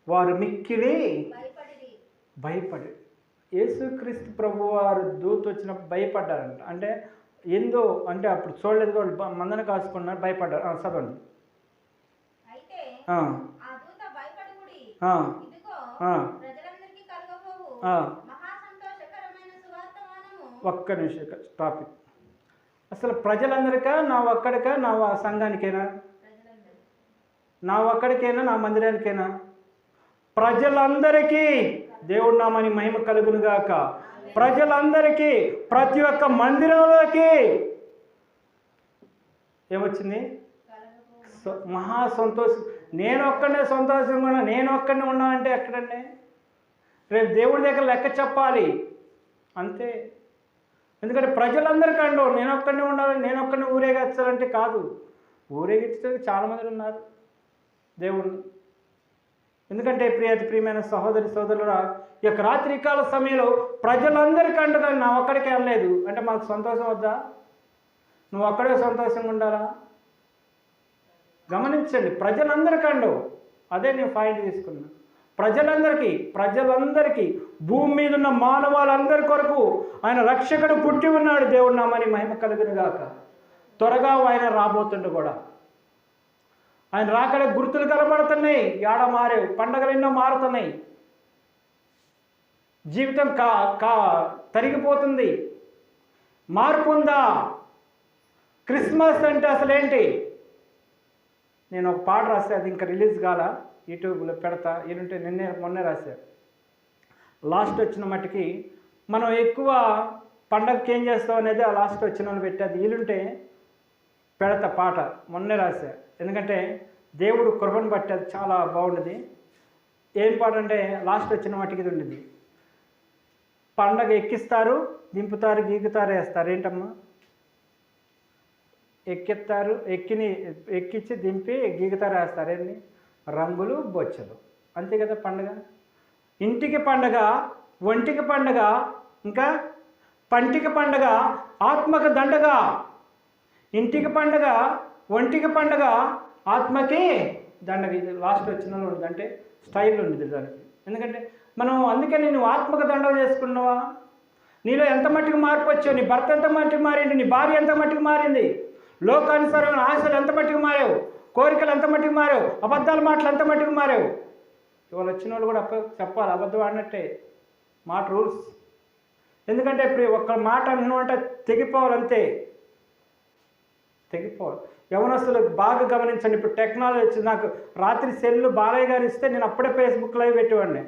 వారు మిక్కిలి భయపడి. యేసుక్రీస్తు ప్రభు వారు దూత వచ్చినప్పుడు భయపడ్డారంట. అంటే ఏందో అంటే అప్పుడు చూడలేదు, వాళ్ళు మందన కాసుకున్నారు, భయపడ్డారు. చదవండి. ఆ, ఇదిగో ఆ, ప్రజలందరికీ కలుగబోవు ఆ. మహా సంతోషకరమైన సువార్తమానము. ఒక్క నిమిషం టాపిక్. అసలు ప్రజలందరికా, నా ఒక్కడికా, నా సంఘానికేనా, ప్రజలందరికీ. నా ఒక్కడికేనా, నా మందిరానికేనా? ప్రజలందరికీ. దేవుడి నామాని మహిమ కలుగును గాక. ప్రజలందరికీ, ప్రతి ఒక్క మందిరంలోకి ఏమొచ్చింది? మహా సంతోషం. నేను ఒక్కడే సంతోషంగా ఉన్నా, నేను ఒక్కడిని ఉన్నా అంటే ఎక్కడండి? రేపు దేవుడి దగ్గర లెక్క చెప్పాలి అంతే. ఎందుకంటే ప్రజలందరికండు నేను ఒక్కడిని ఉండాలి, నేను ఒక్కడిని ఊరేగించాలంటే కాదు. ఊరేగించడానికి చాలామంది ఉన్నారు దేవుడిని. ఎందుకంటే ప్రియమైన సహోదరి సోదరుల, ఈ యొక్క రాత్రికాల సమయంలో ప్రజలందరికండు కానీ నా ఒక్కడికి వెళ్ళలేదు అంటే మాకు సంతోషం వద్దా? నువ్వు ఒక్కడే సంతోషంగా ఉండాలా? గమనించండి, ప్రజలందరికండు. అదే నేను పాయింట్ తీసుకున్నా. ప్రజలందరికీ భూమి మీద ఉన్న మానవాళ్ళందరి కొరకు ఆయన రక్షకుడు పుట్టి ఉన్నాడు. దేవుడి నామని మహిమ కలుగును గాక. త్వరగా ఆయన రాబోతుండు కూడా. ఆయన రాకడ గుర్తులు కనబడుతున్నాయి. ఏడ మారేవు, పండగలు ఎన్నో మారుతున్నాయి. జీవితం తరిగిపోతుంది. మార్పు ఉందా? క్రిస్మస్ అంటే అసలేంటి? నేను ఒక పాట రాస్తే అది ఇంకా రిలీజ్ కాల, యూట్యూబ్లో పెడతా. ఏంటంటే మొన్నే రాశారు. లాస్ట్ వచ్చిన మట్టుకి మనం ఎక్కువ పండగకి ఏం చేస్తాం అనేది ఆ లాస్ట్ వచ్చిన వాళ్ళు పెట్టేది. వీలుంటే పెడతా పాట, మొన్నే రాశా. ఎందుకంటే దేవుడు కృపను బట్టి అది చాలా బాగుండేది. ఏం పాట అంటే లాస్ట్ వచ్చిన మట్టుకి ఇది ఉండేది. పండగ ఎక్కిస్తారు, దింపుతారు, గీకుతారు, వేస్తారు. ఏంటమ్మా? ఎక్కించి దింపి గీగుతారు, వేస్తారు. ఏంటి? రంగులు బొచ్చలు. అంతే కదా పండగ. ఇంటికి పండగ, ఒంటికి పండగ, ఇంకా పంటికి పండగ, ఆత్మకు దండగ. ఇంటికి పండగ, ఒంటికి పండగ, ఆత్మకి దండగ. ఇది లాస్ట్ వచ్చిన ఉండదు, అంటే స్టైల్ ఉండదు దానికి. ఎందుకంటే మనం అందుకని నువ్వు ఆత్మకు దండగ చేసుకున్నావా? నీలో ఎంత మట్టికి మార్పు వచ్చావు? నీ భర్త ఎంత మట్టికి మారింది? నీ భార్య ఎంత మట్టికి మారింది? లోకానుసారమైన ఆశలు ఎంత మట్టికి మారావు? కోరికలు ఎంత మట్టికి మారావు? అబద్ధాల మాటలు ఎంత మట్టికి మారావు? ఇవాళ వచ్చిన వాళ్ళు కూడా చెప్పాలి, అబద్ధం ఆడినట్టే మాట రూల్స్. ఎందుకంటే ఇప్పుడు ఒక్క మాట అన్నమాట తెగిపోవాలంతే, తెగిపోవాలి. యవనస్తులు బాగా గమనించండి. ఇప్పుడు టెక్నాలజీ వచ్చింది. నాకు రాత్రి సెల్లు బాలయ్య గారు ఇస్తే నేను అప్పుడే ఫేస్బుక్ లైవ్ పెట్టేవాడిని.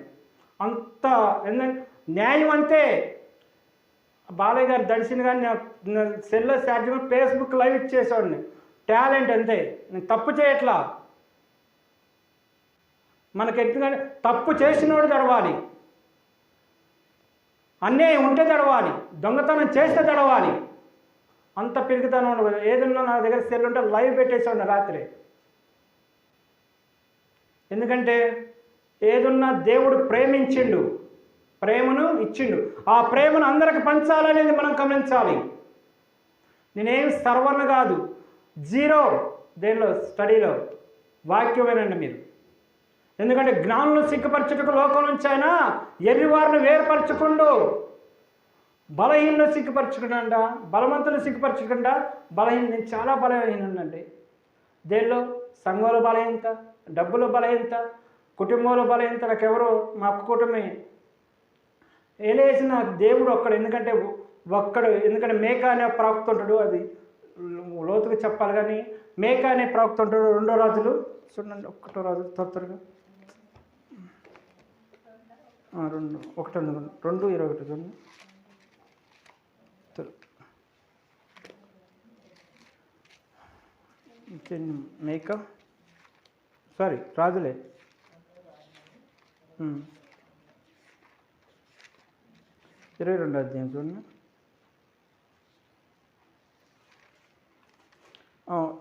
అంత ఎందుకంటే న్యాయం అంతే. బాలయ్య గారు దర్శిని కానీ సెల్లో ఛార్జింగ్ ఫేస్బుక్ లైవ్ ఇచ్చేసేవాడిని. టాలెంట్ అంతే, నేను తప్పు చేయట్లా. మనకి ఎందుకంటే తప్పు చేసినోడు తడవాలి, అన్యాయం ఉంటే తడవాలి, దొంగతనం చేస్తే తడవాలి. అంత పెరుగుతాను ఉండదు. ఏదన్నా నా దగ్గర సెల్ ఉంటే లైవ్ పెట్టేసేవాడిని రాత్రి. ఎందుకంటే ఏదున్నా దేవుడు ప్రేమించిండు, ప్రేమను ఇచ్చిండు. ఆ ప్రేమను అందరికి పంచాలనేది మనం గమనించాలి. నేనేం సర్వర్ను కాదు, జీరో దేనిలో స్టడీలో. వాక్యమేనండి మీరు. ఎందుకంటే జ్ఞానులు సిగ్గుపరచుటకు లోకం నుంచి ఆయన ఎర్రివారిని వేరుపరచుకుండు. బలహీనలు సిగ్గుపరచుకుండా, బలవంతులు సిగ్గుపరచకుండా. నేను చాలా బలహీనండి. దేనిలో? సంఘంలో బలహీనత, డబ్బులో బలహీనత, కుటుంబంలో బలహీనత. నాకెవరో మా అక్క కుటుంబమే ఏలేసిన దేవుడు ఒక్కడు. ఎందుకంటే మేక అనే ప్రవక్త ఉంటాడు. అది లోతుగా చెప్పాలి కానీ మేక అనే ప్రవక్త ఉంటాడు. 2 రాజులు చూడండి, 1 రాజు త్వరగా 2:21 చూడండి. మేక రాజులే. 22 అధ్యాయం చూడండి.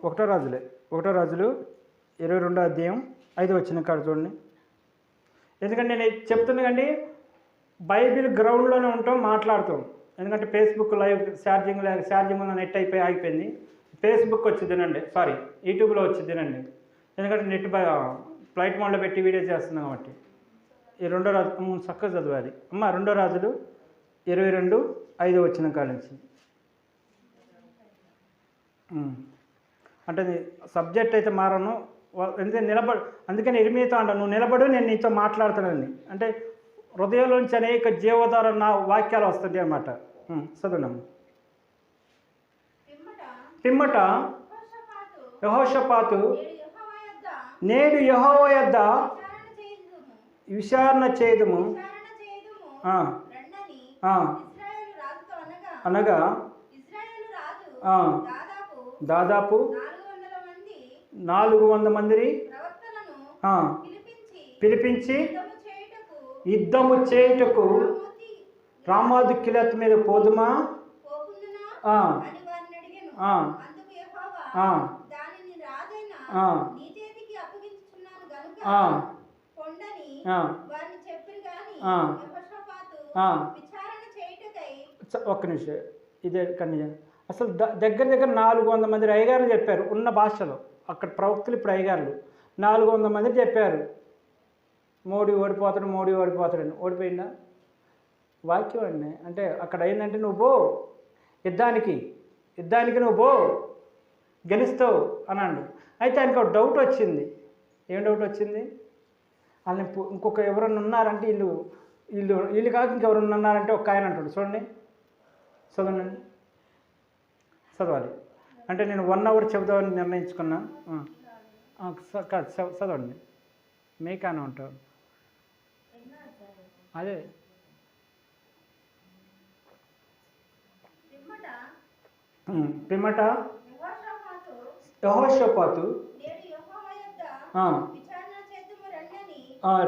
1 రాజులు 22 అధ్యాయం 5 వచ్చిన కాడ చూడండి. ఎందుకంటే నేను చెప్తున్నా కండి, బైబిల్ గ్రౌండ్లోనే ఉంటాం, మాట్లాడుతాం. ఎందుకంటే ఫేస్బుక్ లైవ్ ఛార్జింగ్ ఉన్న నెట్ అయిపోయి ఆగిపోయింది. ఫేస్బుక్ వచ్చి తినండి, యూట్యూబ్లో వచ్చి తినండి. ఎందుకంటే నెట్ ఫ్లైట్ మోడ్లో పెట్టి వీడియో చేస్తున్నాం కాబట్టి. ఈ 2 రాజు చక్కగా చదవాలి అమ్మ. 2 రాజులు 22:5 వచ్చిన కాడ నుంచి. అంటే సబ్జెక్ట్ అయితే మారను, ఎందుకంటే అందుకని ఇర్మీయాతో అంట, నువ్వు నిలబడు, నేను నీతో మాట్లాడుతానని. అంటే హృదయంలోంచి అనేక జీవధార నా వాక్యాలు వస్తుంటాయి అన్నమాట. చదువున్నాము. పిమ్మట యెహోషాపాతు నేడు యెహోవా యొద్ద విచారణ చేయుదుము అనగా దాదాపు 400 మందిని పిలిపించి యుద్ధము చేయుటకు రామోతు గిలాదు మీద పోదుమా? ఒక్క నిమిషం, ఇదే కన్య. అసలు దగ్గర 400 మంది అయ్యగారులు చెప్పారు ఉన్న భాషలో. అక్కడ ప్రవక్తలు ఇప్పుడు అయ్యగారులు 400 మంది చెప్పారు మోడీ ఓడిపోతాడని. ఓడిపోయిందా? వాక్యం అండి. అంటే అక్కడ ఏంటంటే నువ్వు పో యుద్ధానికి నువ్వు పో, గెలుస్తావు అన్నాడు. అయితే ఆయనకు ఒక డౌట్ వచ్చింది. ఏం డౌట్ వచ్చింది? వాళ్ళని ఇంకొక ఎవరన్నా ఉన్నారంటే వీళ్ళు కాక ఇంకెవరన్నా ఉన్నారంటే ఒక ఆయన అంటాడు. చూడండి, చదవాలి. అంటే నేను 1 అవర్ చెబుదామని నిర్ణయించుకున్నా. చదవండి, మేకానే ఉంటాడు. అదే పిమ్మట యెహోషాపాతు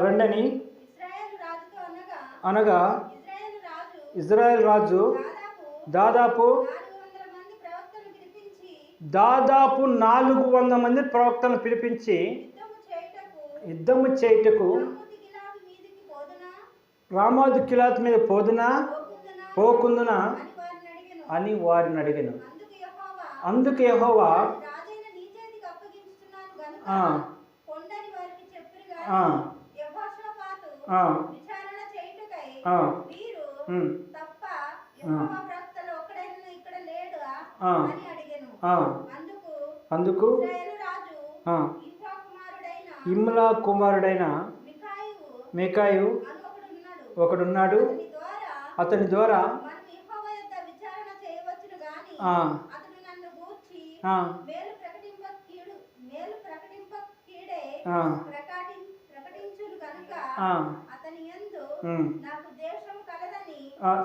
రండని అనగా ఇజ్రాయెల్ రాజు దాదాపు 400 మంది ప్రవక్తలను పిలిపించి యుద్ధము చేయుటకు రామోతు గిలాదు మీద పోకుందునా అని వారిని అడిగాను. అందుకు యెహోవా అందుకు ఇమ్లా కుమారుడైన మీకాయు ఒకడున్నాడు, అతని ద్వారా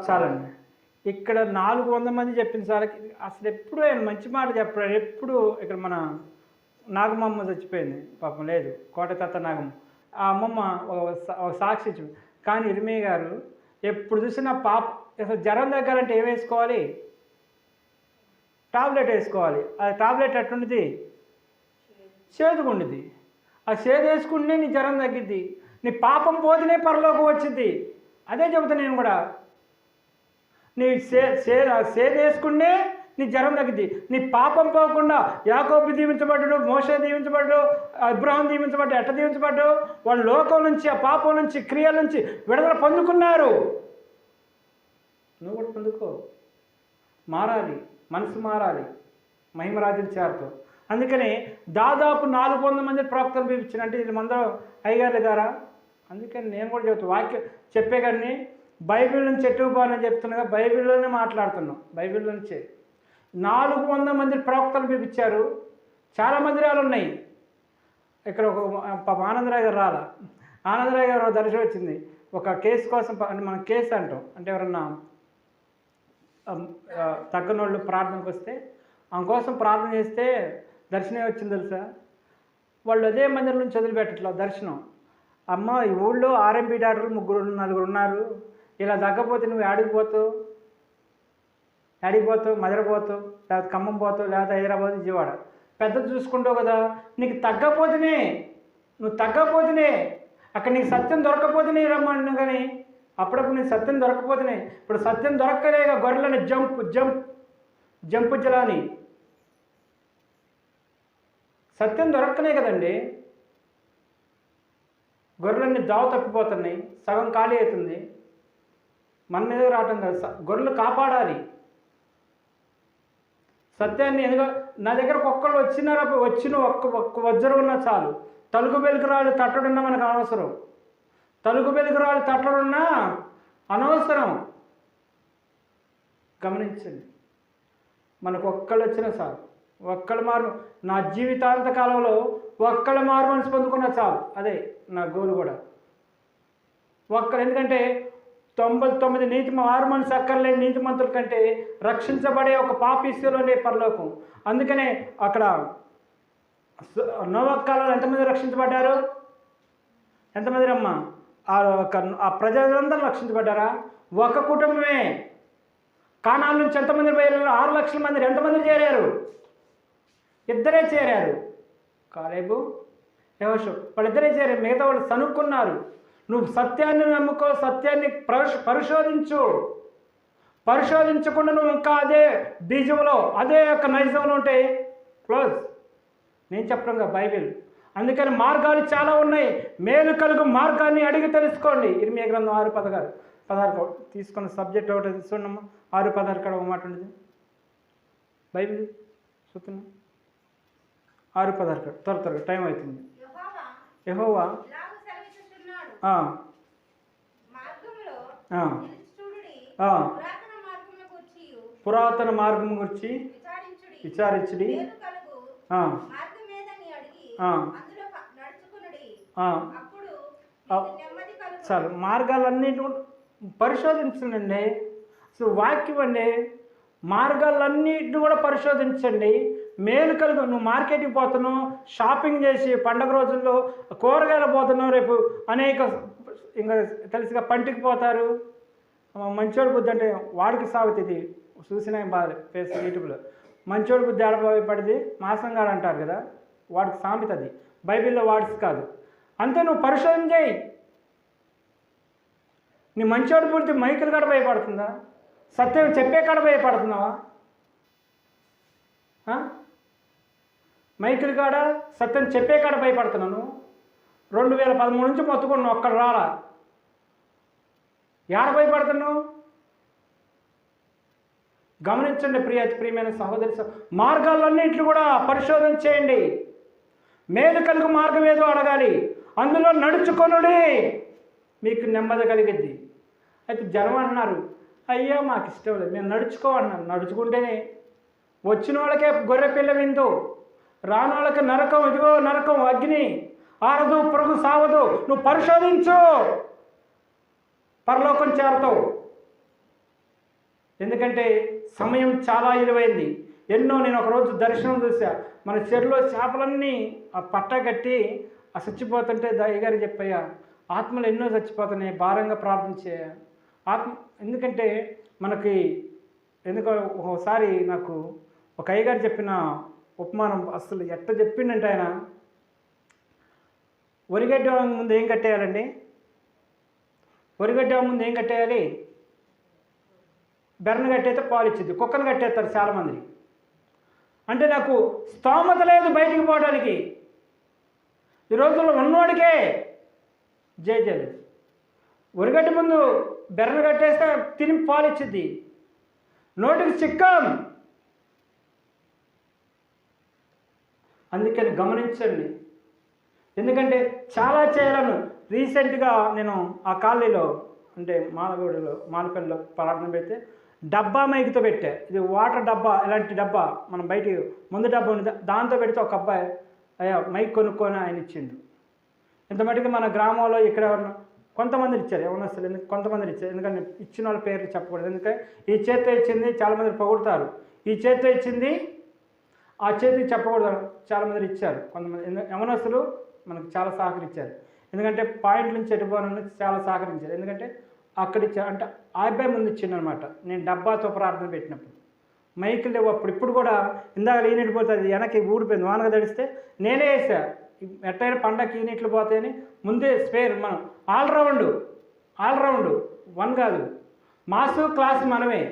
చాలండి. ఇక్కడ 400 మంది చెప్పిన సార్ అసలు ఎప్పుడు ఆయన మంచి మాట చెప్పాడు. ఎప్పుడు ఇక్కడ మన నాగమ్మ చచ్చిపోయింది పాపం, లేదు కోటతత్త నాగమ్మ, ఆ అమ్మమ్మ ఒక సాక్షి ఇచ్చింది. కానీ ఇర్మీయా గారు ఎప్పుడు చూసినా అసలు జ్వరం తగ్గాలంటే ఏం వేసుకోవాలి? టాబ్లెట్ వేసుకోవాలి. ఆ టాబ్లెట్ ఎట్టుండిది? చేదుగుండిది. ఆ చేదు వేసుకుంటే నీ జ్వరం తగ్గిద్ది, నీ పాపం పోతేనే పరలోకం వచ్చింది. అదే చెబుతా నేను కూడా. నీ సేద వేసుకుంటే నీ జ్వరం తగ్గిద్ది. నీ పాపం పోకుండా యాకోబు దీవించబడ్డాడు, మోషే దీవించబడ్డాడు, అబ్రహాం దీవించబడ్డాడు. ఎట్ట దీవించబడ్డాడు? వాళ్ళు లోకం నుంచి, ఆ పాపం నుంచి, క్రియల నుంచి విడుదల పొందుకున్నారు. నువ్వు కూడా పొందుకో. మారాలి, మనసు మారాలి, మహిమరాజ్యం చేరుతావు. అందుకని దాదాపు 400 మంది ప్రవక్తలు పిలిపించిన అంటే వీళ్ళందరూ అయ్యగారులు గారా. అందుకని నేను కూడా చెబుతాను, వాక్యం చెప్పే కానీ బైబిల్ నుంచి ఎట్టుకుపోవాలని చెప్తున్నా, బైబిల్లోనే మాట్లాడుతున్నాం. బైబిల్ నుంచే 400 మంది ప్రవక్తలు పిలిపించారు. చాలా మందిరాలు ఉన్నాయి. ఇక్కడ ఒక ఆనందరాయ్ గారు రాలా. ఆనందరాయ్ గారు దర్శనం వచ్చింది ఒక కేసు కోసం. అంటే మనం కేసు అంటాం, అంటే ఎవరన్నా తగ్గనోళ్ళు ప్రార్థనకు వస్తే ఆమె కోసం ప్రార్థన చేస్తే దర్శనం వచ్చింది తెలుసా. వాళ్ళు అదే మందిరం నుంచి వదిలిపెట్టట్లా దర్శనం. అమ్మ ఈ ఊళ్ళో ఆర్ఎంపీ డాక్టర్లు 3-4 ఉన్నారు, ఇలా తగ్గపోతే నువ్వు ఆడిపోతావు, మధుర పోతావు, లేకపోతే ఖమ్మం పోతావు, లేకపోతే హైదరాబాద్, విజయవాడ పెద్దది చూసుకుంటావు కదా. నీకు నువ్వు తగ్గపోతేనే అక్కడ నీకు సత్యం దొరకపోతేనే రమ్మను. కానీ అప్పుడప్పుడు నీకు సత్యం దొరకపోతేనే, ఇప్పుడు సత్యం దొరకలేక గొర్రెలని జంపు జలాని సత్యం దొరకనే కదండి. గొర్రెలన్నీ దావ తప్పిపోతున్నాయి, సగం ఖాళీ అవుతుంది, మన మీద రావటం కదా. గొర్రెలు కాపాడాలి. సత్యాన్ని ఎందుకు నా దగ్గరకు ఒక్కళ్ళు వచ్చిన ఒక్క వజ్రం ఉన్నా చాలు. తలుగు వెలుగురాళ్ళు తట్టడున్నా మనకు అనవసరం. తలుగు వెలుగురాళ్ళు తట్టడున్నా అనవసరం. గమనించండి, మనకు ఒక్కళ్ళు వచ్చినా చాలు. ఒక్కళ్ళ మారు నా జీవితాంత కాలంలో ఒక్కళ్ళ మారు మనసు పొందుకున్నా చాలు. అదే నా గోల్ కూడా. ఎందుకంటే 99 మారు మనసు అక్కర్లేని నీతిమంతుల కంటే రక్షించబడే ఒక పాపిస్తులోనే పరలోకం. అందుకనే అక్కడ నోవహు కాలంలో ఎంతమంది రక్షించబడ్డారు? ఎంతమంది అమ్మా? ఆ ప్రజలందరూ రక్షించబడ్డారా? ఒక కుటుంబమే. కానాల నుంచి ఎంతమంది బయలు? 6 లక్షల మంది. ఎంతమంది చేరారు? ఇద్దరే చేరారు, కాలేబు, యెహోషువ. వాళ్ళిద్దరే చేరారు, మిగతా వాళ్ళు సనుక్కున్నారు. నువ్వు సత్యాన్ని నమ్ముకో, సత్యాన్ని పరిశోధించకుండా నువ్వు ఇంకా అదే బీజంలో, అదే యొక్క నైజంలో ఉంటే క్లోజ్. నేను చెప్పడం బైబిల్. అందుకని మార్గాలు చాలా ఉన్నాయి. మేలు కలుగు మార్గాన్ని అడిగి తెలుసుకోండి. ఇర్మియా గ్రంథం 6:16 తీసుకున్న సబ్జెక్ట్ ఒకటి చూడమ్మా. 6:16 కాడ ఒక మాట ఉండేది. బైబిల్ చూస్తున్నా. 6:16 త్వరగా టైం అవుతుంది. యెహోవా పురాతన మార్గం గురించి విచారించుడి. చాలు. మార్గాలన్నిటి పరిశోధించండి. అసలు వాక్యం అండి. మార్గాలన్నిటిని కూడా పరిశోధించండి. మేలు కలుగు. నువ్వు మార్కెట్కి పోతున్నావు, షాపింగ్ చేసి పండగ రోజుల్లో కూరగాయలు పోతున్నావు, రేపు అనేక ఇంకా తెలుసుగా పంటికి పోతారు. మంచోడు బుద్ధి అంటే వాడికి సాగుతుంది. ఇది చూసిన బాధ ఫేస్ యూట్యూబ్లో. మంచోడు బుద్ధి ఆడపడింది మాసంగాడు అంటారు కదా, వాడికి సామెత అది. బైబిల్లో వాడికి కాదు. అంతే. నువ్వు పరిశోధన చేయి. నీ మంచోడు బుద్ధి మైకులు కాడ భయపడుతుందా? సత్యం చెప్పే కాడ భయపడుతున్నావా? మైకులు కాడ సత్యం చెప్పే కాడ భయపడుతున్నాను. 2013 నుంచి మొత్తుకున్నావు, ఒక్కడ రాలా. యాడ భయపడుతున్నావు? గమనించండి ప్రియమైన సహోదరి. మార్గాలన్నింటినీ కూడా పరిశోధన చేయండి. మేలు కలుగు మార్గం ఏదో అడగాలి, అందులో నడుచుకొనుడి, మీకు నెమ్మది కలిగిద్ది. అయితే జనం అన్నారు, అయ్యా మాకు ఇష్టం లేదు, మేము నడుచుకోమన్నాను. నడుచుకుంటేనే వచ్చిన వాళ్ళకే గొర్రె పిల్ల విందు, రాని వాళ్ళకి నరకం. ఇదిగో నరకం, అగ్ని ఆరదు, పురుగు సావదు. నువ్వు పరిశోధించు, పరలోకం చేరతావు. ఎందుకంటే సమయం చాలా విలువైంది. నేను ఒకరోజు దర్శనం చూసా. మన చెరువులో చేపలన్నీ ఆ పట్ట కట్టి ఆ చచ్చిపోతుంటే దయ్యగారు చెప్పయ్యా, ఆత్మలు ఎన్నో చచ్చిపోతున్నాయి, భారంగా ప్రార్థించే ఆత్మ. ఎందుకంటే మనకి ఒకసారి నాకు ఒక అయ్యగారు చెప్పిన ఉపమానం అసలు ఎట్ట చెప్పిండంటే, ఆయన వరిగడ్డ ముందు ఏం కట్టేయాలండి? వరిగడ్డ ముందు ఏం కట్టేయాలి? బెర్రను కట్టేస్తే పాలు ఇచ్చింది. కుక్కను కట్టేస్తారు చాలామంది. అంటే నాకు స్తోమత లేదు బయటికి పోవడానికి. ఈ రోజుల్లో ఉన్నోడికే జయజలు. వరిగడ్డ ముందు బెర్రను కట్టేస్తే తిని పాలు ఇచ్చింది. నోటికి చిక్కం. అందుకని గమనించండి. ఎందుకంటే చాలా చేయాలను. రీసెంట్గా నేను ఆ కాలనీలో అంటే మాలగూడలో మాలపల్లిలో ప్రార్థన పెడితే డబ్బా మైక్తో పెట్టా. ఇది వాటర్ డబ్బా, ఇలాంటి డబ్బా మనం బయట ముందు డబ్బా ఉంది, దాంతో పెడితే ఒక అబ్బాయి అయ్యా మైక్ కొనుక్కొని ఆయన ఇచ్చిండు. ఇంత మటుకు మన గ్రామంలో ఇక్కడ కొంతమంది ఇచ్చారు, ఏమన్నా అసలు కొంతమంది ఇచ్చారు. ఎందుకంటే ఇచ్చిన వాళ్ళ పేర్లు చెప్పకూడదు. ఎందుకంటే ఈ చేతితో ఇచ్చింది చాలామంది పొగుడుతారు, ఈ చేతితో ఇచ్చింది ఆ చేతికి చెప్పకూడదు. చాలామంది ఇచ్చారు. కొంతమంది యవనస్తులు మనకు చాలా సహకరించారు. ఎందుకంటే పాయింట్ నుంచి ఎటుపోవాలని చాలా సహకరించారు. ఎందుకంటే అక్కడ ఇచ్చారు అంటే ఆ అబ్బాయి ముందు ఇచ్చిండు అనమాట. నేను డబ్బాతో ప్రార్థన పెట్టినప్పుడు మైకులు లేవు అప్పుడు. ఇప్పుడు కూడా ఇందాక ఈనెట్లు పోతుంది, వెనక్కి ఊడిపోయింది, వానగా తడిస్తే నేనే వేసా. ఎట్టయినా పండగకి ఈనెట్లు పోతాయని ముందే స్పేర్. మనం ఆల్రౌండ్ వన్ కాదు. మాసు క్లాస్ మనమే,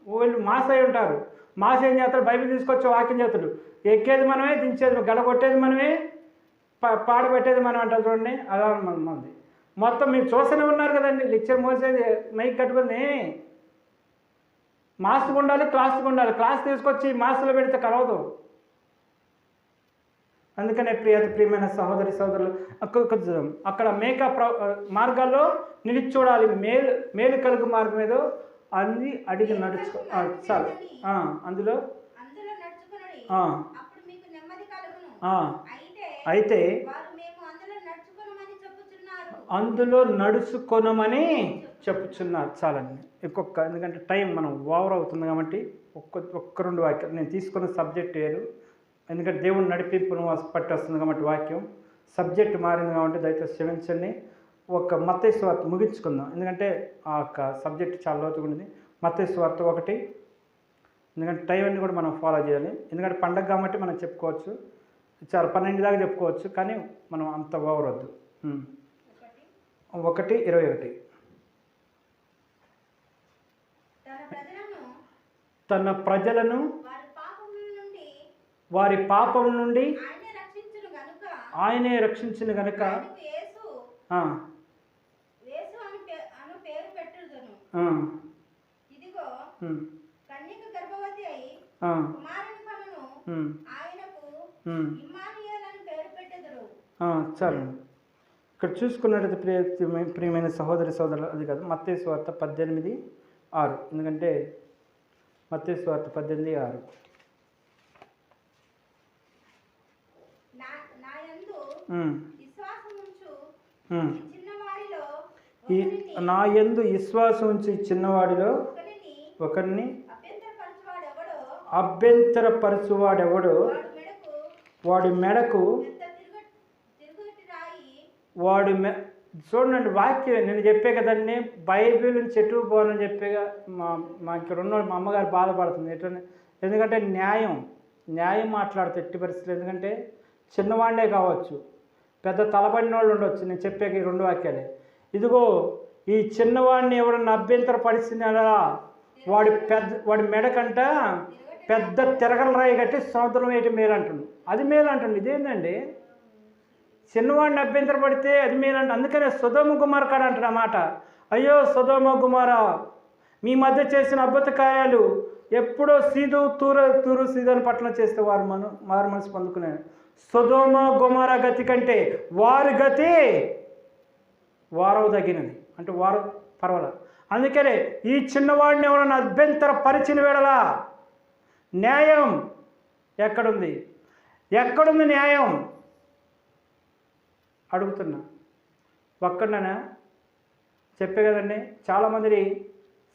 వీళ్ళు మాస్ అయి ఉంటారు. మాస్ ఏం చేస్తాడు? బైబిల్ తీసుకొచ్చి వాక్యం చేస్తాడు. ఎక్కేది మనమే, దించేది గడగొట్టేది మనమే, పాడబెట్టేది మనం అంటారు చూడండి. అలా మంది మొత్తం మీరు చూస్తూనే ఉన్నారు కదండి. లెక్చర్ మోసేది మైక్ కట్టుకొని మాస్గా ఉండాలి, క్లాస్గా ఉండాలి. క్లాస్ తీసుకొచ్చి మాస్లో పెడితే కలవదు. అందుకనే ప్రియమైన సహోదరి సహోదరులు అక్కడ మార్గాల్లో నిలిచి చూడాలి. మేలు కలుగు మార్గం ఏదో అన్ని అడిగి నడుచుకో చాలు. అందులో అందులో నడుచుకొనుడి. ఆ, అప్పుడు మీకు నెమ్మది కలుగును. ఆ, అయితే వారు మేము అందులో నడుచుకొనమని చెప్పుచున్నారు. అందులో నడుచుకొనమని చెప్పుచున్నారు. చాలండి. ఎందుకంటే టైం మనం ఓవర్ అవుతుంది కాబట్టి ఒక్క రెండు వాక్యాలు నేను తీసుకున్న సబ్జెక్ట్ వేరు. ఎందుకంటే దేవుడు నడిపింపును పట్టి వస్తుంది కాబట్టి వాక్యం సబ్జెక్ట్ మారింది కాబట్టి దయచేసి క్షమించండి. మత్తయి సువార్త ముగించుకుందాం. ఎందుకంటే ఆ యొక్క సబ్జెక్ట్ చాలా లోతుగా ఉంది. మత్తయి సువార్త 1. ఎందుకంటే టైం అన్ని కూడా మనం ఫాలో చేయాలి. ఎందుకంటే పండగ కాబట్టి మనం చెప్పుకోవచ్చు, చాలా 12 దాకా చెప్పుకోవచ్చు, కానీ మనం అంత ఓవర్ వద్దు. 1:21 తన ప్రజలను వారి పాపం నుండి ఆయనే రక్షించిన గనుక ఇదిగో కన్యక గర్భవతి అయి కుమారుని కనును, ఆయనకు ఇమ్మానుయేలు అని పేరు పెట్టెదరు. చాలు. ఇక్కడ చూసుకున్నట్లయితే ప్రియమైన సహోదరి సోదరులు అది కాదు, మత్తయి సువార్త 18:6. ఎందుకంటే మత్తయి సువార్త 18:6 నా యందు విశ్వాసం ఉంచి చిన్నవాడిలో ఒకరిని అభ్యంతరపరచువాడెవడో వాడి మెడకు చూడండి వాక్యం నేను చెప్పే కదండి. బైబిల్ నుంచి ఎటు పోవాలని చెప్పేగా మా ఇక్కడ ఉన్న మా అమ్మగారు బాధపడుతుంది ఎట్లా. ఎందుకంటే న్యాయం మాట్లాడుతూ ఎట్టి పరిస్థితులు. ఎందుకంటే చిన్నవాడినే కావచ్చు, పెద్ద తలబడిన వాళ్ళు ఉండొచ్చు. నేను చెప్పాక ఈ 2 వాక్యాలే. ఇదిగో ఈ చిన్నవాడిని ఎవరన్నా అభ్యంతరపరిచినాడా వాడి మెడకంట పెద్ద తిరగల రాయి కట్టి సముద్రం వేయటం మేలు అంటుండు. అది మేలు అంటుండు. ఇదేంటండి, చిన్నవాడిని అభ్యంతరపడితే అది మేలు అంటే. అందుకనే సొదొమ గుమర కాడ అంటాడు అన్నమాట. అయ్యో సొదొమ గుమర, మీ మధ్య చేసిన అద్భుత కార్యాలు ఎప్పుడో తూరు సీదోను పట్టణం చేస్తే వారు మనసు పొందుకున్నారు. సొదొమ గుమర గతి కంటే వారి గతి వారవ తగినది అంటే వారు పర్వాల. అందుకనే ఈ చిన్నవాడిని ఎవరన్నా అభ్యంతర పరిచిన వేళలా న్యాయం ఎక్కడుంది న్యాయం అడుగుతున్నా. ఒక్కడనా చెప్పే కదండి, చాలామంది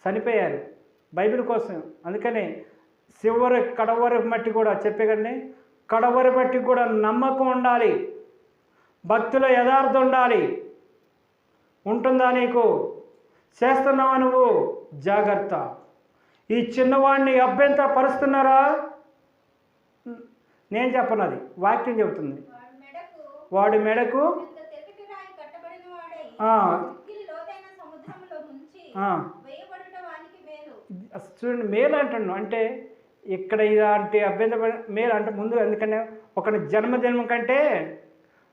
చనిపోయారు బైబిల్ కోసం. అందుకని కడవరి మట్టి కూడా చెప్పే కదండి, కడవరి మట్టి కూడా నమ్మకం ఉండాలి, భక్తిలో యథార్థం ఉండాలి. ఉంటుందా నీకు? చేస్తున్నావా నువ్వు? జాగ్రత్త. ఈ చిన్నవాడిని అభ్యంతర పరుస్తున్నారా? నేను చెప్పనది వాక్యం చెబుతుంది. వాడి మెడకు చూడండి మేలు అంటున్నాను. అంటే ఇక్కడ ఇలాంటి అభ్యంతర మేలు అంటే ముందు ఎందుకంటే ఒకటి జన్మదినం కంటే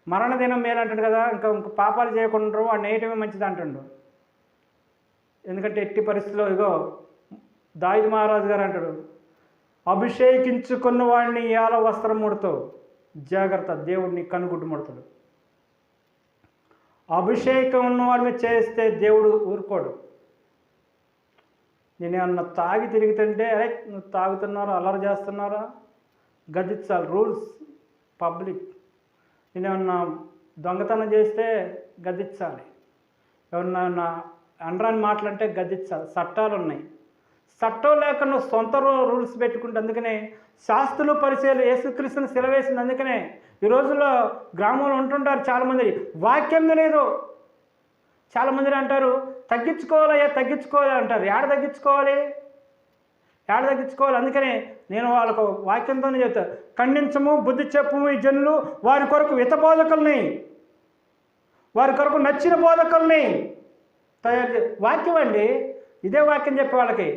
మరణదినం మేలు అంటాడు కదా. ఇంకా పాపాలు చేయకుండా వాడు నేయటమే మంచిది అంటుండు. ఎందుకంటే ఎట్టి పరిస్థితిలో ఇగో దావీదు మహారాజు గారు అంటాడు, అభిషేకించుకున్న వాడిని ఇయాల వస్త్రం ముడతావు, జాగ్రత్త, దేవుడిని కనుగుడ్డు ముడతాడు. అభిషేకం ఉన్నవాడి మీద చేస్తే దేవుడు ఊరుకోడు. నేనేమన్నా తాగి తిరుగుతుంటే అరే నువ్వు తాగుతున్నారా, అల్లరి చేస్తున్నారా, గద్దించాలి. Rules public. నేనేమన్నా దొంగతనం చేస్తే గద్దించాలి. ఎవరన్నా అనరాని మాటలంటే గద్దించాలి. చట్టాలు ఉన్నాయి. చట్టం లేకుండా సొంత రూల్స్ పెట్టుకుంటే. అందుకనే శాస్త్రులు పరిచయాలు యేసుక్రీస్తుని సెలవేసింది. అందుకనే ఈ రోజుల్లో గ్రామంలో ఉంటుంటారు చాలామంది, వాక్యం లేదు. చాలామంది అంటారు తగ్గించుకోవాలి అంటారు. ఏడ తగ్గించుకోవాలి? అందుకనే నేను వాళ్ళకు వాక్యంతోనే చెప్తాను, ఖండించము, బుద్ధి చెప్పము ఈ జనులు వారి కొరకు హితబోధకుల్ని, వారి కొరకు నచ్చిన బోధకుల్ని తయారు చే. వాక్యం అండి, ఇదే వాక్యం చెప్పే వాళ్ళకి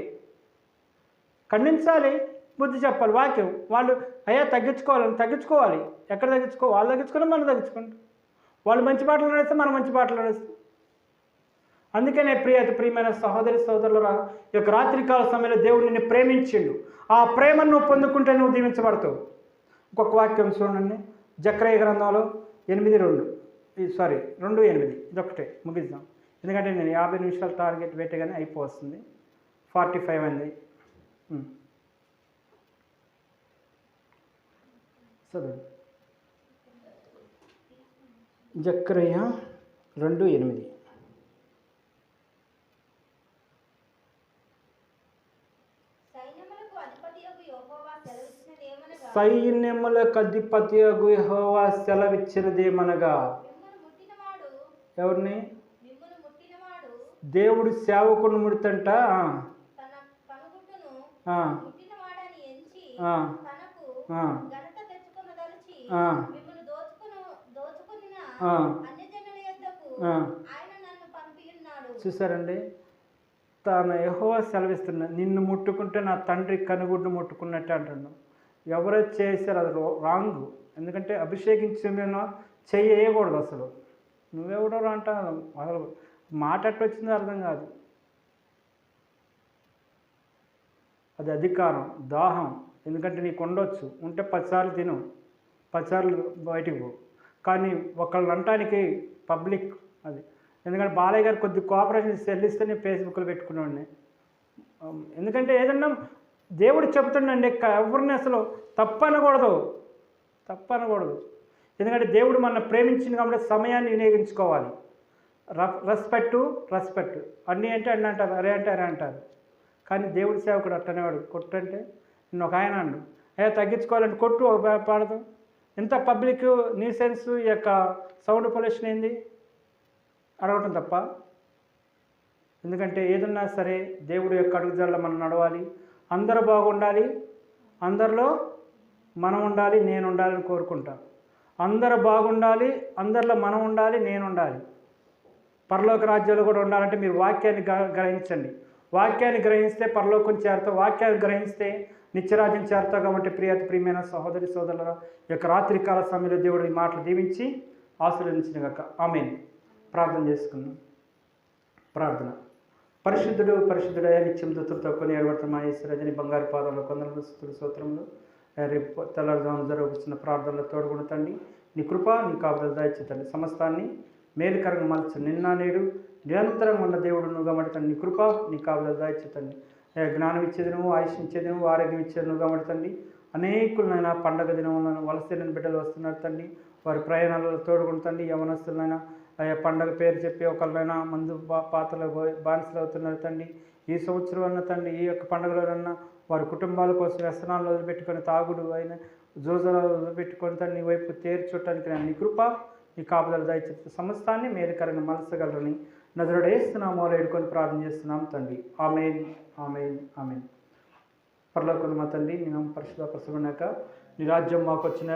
ఖండించాలి, బుద్ధి చెప్పాలి. వాక్యం వాళ్ళు అయ్యా తగ్గించుకోవాలి. ఎక్కడ వాళ్ళు తగ్గించుకొని మనం తగ్గించుకుంటాం. వాళ్ళు మంచి బాటలు నడిస్తే మనం మంచి బాటలు నడుస్తాం. అందుకనే ప్రియమైన సహోదరి సోదరులరా, ఈ యొక్క రాత్రికాల సమయంలో దేవుడు నిన్ను ప్రేమించిండు. ఆ ప్రేమను నువ్వు పొందుకుంటే నువ్వు దీవించబడతావు. ఇంకొక వాక్యం చూడండి, జకర్యా గ్రంథంలో 8:2, 2:8. ఇదొకటే ముగిద్దాం, ఎందుకంటే నేను 50 నిమిషాలు టార్గెట్ పెట్టగానే అయిపోతుంది. 45 అంది. చదువు. జకర్యా 2:8. సైన్యములకు అధిపతియగు యెహోవా సెలవిచ్చినదేమనగా, ఎవరిని? దేవుడు సేవకుని ముడితంట చూసారండి. తన యెహోవా సెలవిస్తున్నా, నిన్ను ముట్టుకుంటే నా తండ్రి కనుగుడ్డు ముట్టుకున్నట్టు అంటున్నాను. ఎవరైతే చేశారు అది రాంగ్. ఎందుకంటే అభిషేకించిన చేయకూడదు. అసలు నువ్వెవడో అంటావు, అసలు మాట ఎట్టు వచ్చిందో అర్థం కాదు. అది అధికారం, దాహం. ఎందుకంటే నీకు ఉండొచ్చు, ఉంటే 10 సార్లు తిను, 10 సార్లు బయటికి పో. కానీ ఒకళ్ళు అంటానికి పబ్లిక్ అది. ఎందుకంటే బాలయ్య గారు కొద్ది కోఆపరేషన్ చెల్లిస్తే నేను ఫేస్బుక్లో పెట్టుకున్నాడిని. ఎందుకంటే ఏదన్నా దేవుడు చెబుతుండండి, ఎవరిని అసలు తప్పనకూడదు. ఎందుకంటే దేవుడు మన ప్రేమించింది కాబట్టి సమయాన్ని వినియోగించుకోవాలి. రెస్పెక్ట్ అన్నీ అంటే అన్నీ అంటారు, అరే అంటే అరే అంటారు. కానీ దేవుడి సేవకుడు అట్టనేవాడు. కొట్టంటే నిన్న ఒక ఆయన అండు, తగ్గించుకోవాలంటే కొట్టు పాడదు. ఎంత పబ్లిక్ న్యూసెన్స్, ఈ యొక్క సౌండ్ పొల్యూషన్ ఏంది అడగటం తప్ప. ఎందుకంటే ఏదన్నా సరే దేవుడి యొక్క అడుగుజాడలో మనం నడవాలి. అందరూ బాగుండాలి, అందరిలో మనం ఉండాలి, నేను ఉండాలని కోరుకుంటాను. అందరూ బాగుండాలి, అందరిలో మనం ఉండాలి, నేను ఉండాలి. పరలోక రాజ్యాలు కూడా ఉండాలంటే మీరు వాక్యాన్ని గ్రహించండి. వాక్యాన్ని గ్రహిస్తే పరలోకం చేరుతావు, వాక్యాన్ని గ్రహిస్తే నిత్యరాజ్యం చేరుతావు. కాబట్టి ప్రియమైన సహోదరి సోదరుల యొక్క రాత్రికాల సమయంలో దేవుడు ఈ మాటలు దీవించి ఆశీర్వదించిన గాక. ఆమేన్. ప్రార్థన చేసుకుందాం. ప్రార్థన. పరిశుద్ధుడయ నిత్యం దుతులతో కొని ఏర్పడుతున్న మా ఈశ్వరజని బంగారు పాదంలో కొందరు స్తోత్రములు రేపు తెల్లవారుజామున జరుగుతున్న ప్రార్థనలో తోడుగుణతండి. నీ కృప, నీ కాపుదల దయచేతండి. సమస్తాన్ని మేలుకరంగా మలచు. నిన్న నేడు నిరంతరంగా ఉన్న దేవుడు నువ్వు గమడుతండి. నీ కృప, నీ కాపుదల దయచేతండి. జ్ఞానం ఇచ్చేది నువ్వు, ఆయుష్ ఇచ్చేది నువ్వు, ఆరోగ్యం ఇచ్చేది నువ్వు గమడుతండి. అనేకులనైనా పండగ దినములను వలస బిడ్డలు వస్తున్నారు తండ్రి. వారి ప్రయాణాలలో తోడుగుంటండి. యవనస్తులైనా పండగ పేరు చెప్పి ఒకళ్ళైనా మందు పాత్రలు బానిసలు అవుతున్నారు తండ్రి. ఈ సంవత్సరం అన్న తండ్రి, ఈ యొక్క పండుగలోనన్నా వారి కుటుంబాల కోసం వ్యసనాలు వదిలిపెట్టుకొని, తాగుడు అయిన జోజాలు వదిలిపెట్టుకొని తండ్రి నీ వైపు తీర్చుకోవటానికి నీ కృప, నీ కాపుదల దయచేసి సమస్తాన్ని మేలుకరంగా మలసగలరని నజరుడేస్తున్నామో వేడుకొని ప్రార్థన చేస్తున్నాం తండ్రి. ఆమేన్, ఆమేన్, ఆమేన్. పరలోకమున్న మా తండ్రి, నీ నామం పరిశుద్ధపరచబడినాక నీ రాజ్యం మాకు వచ్చిన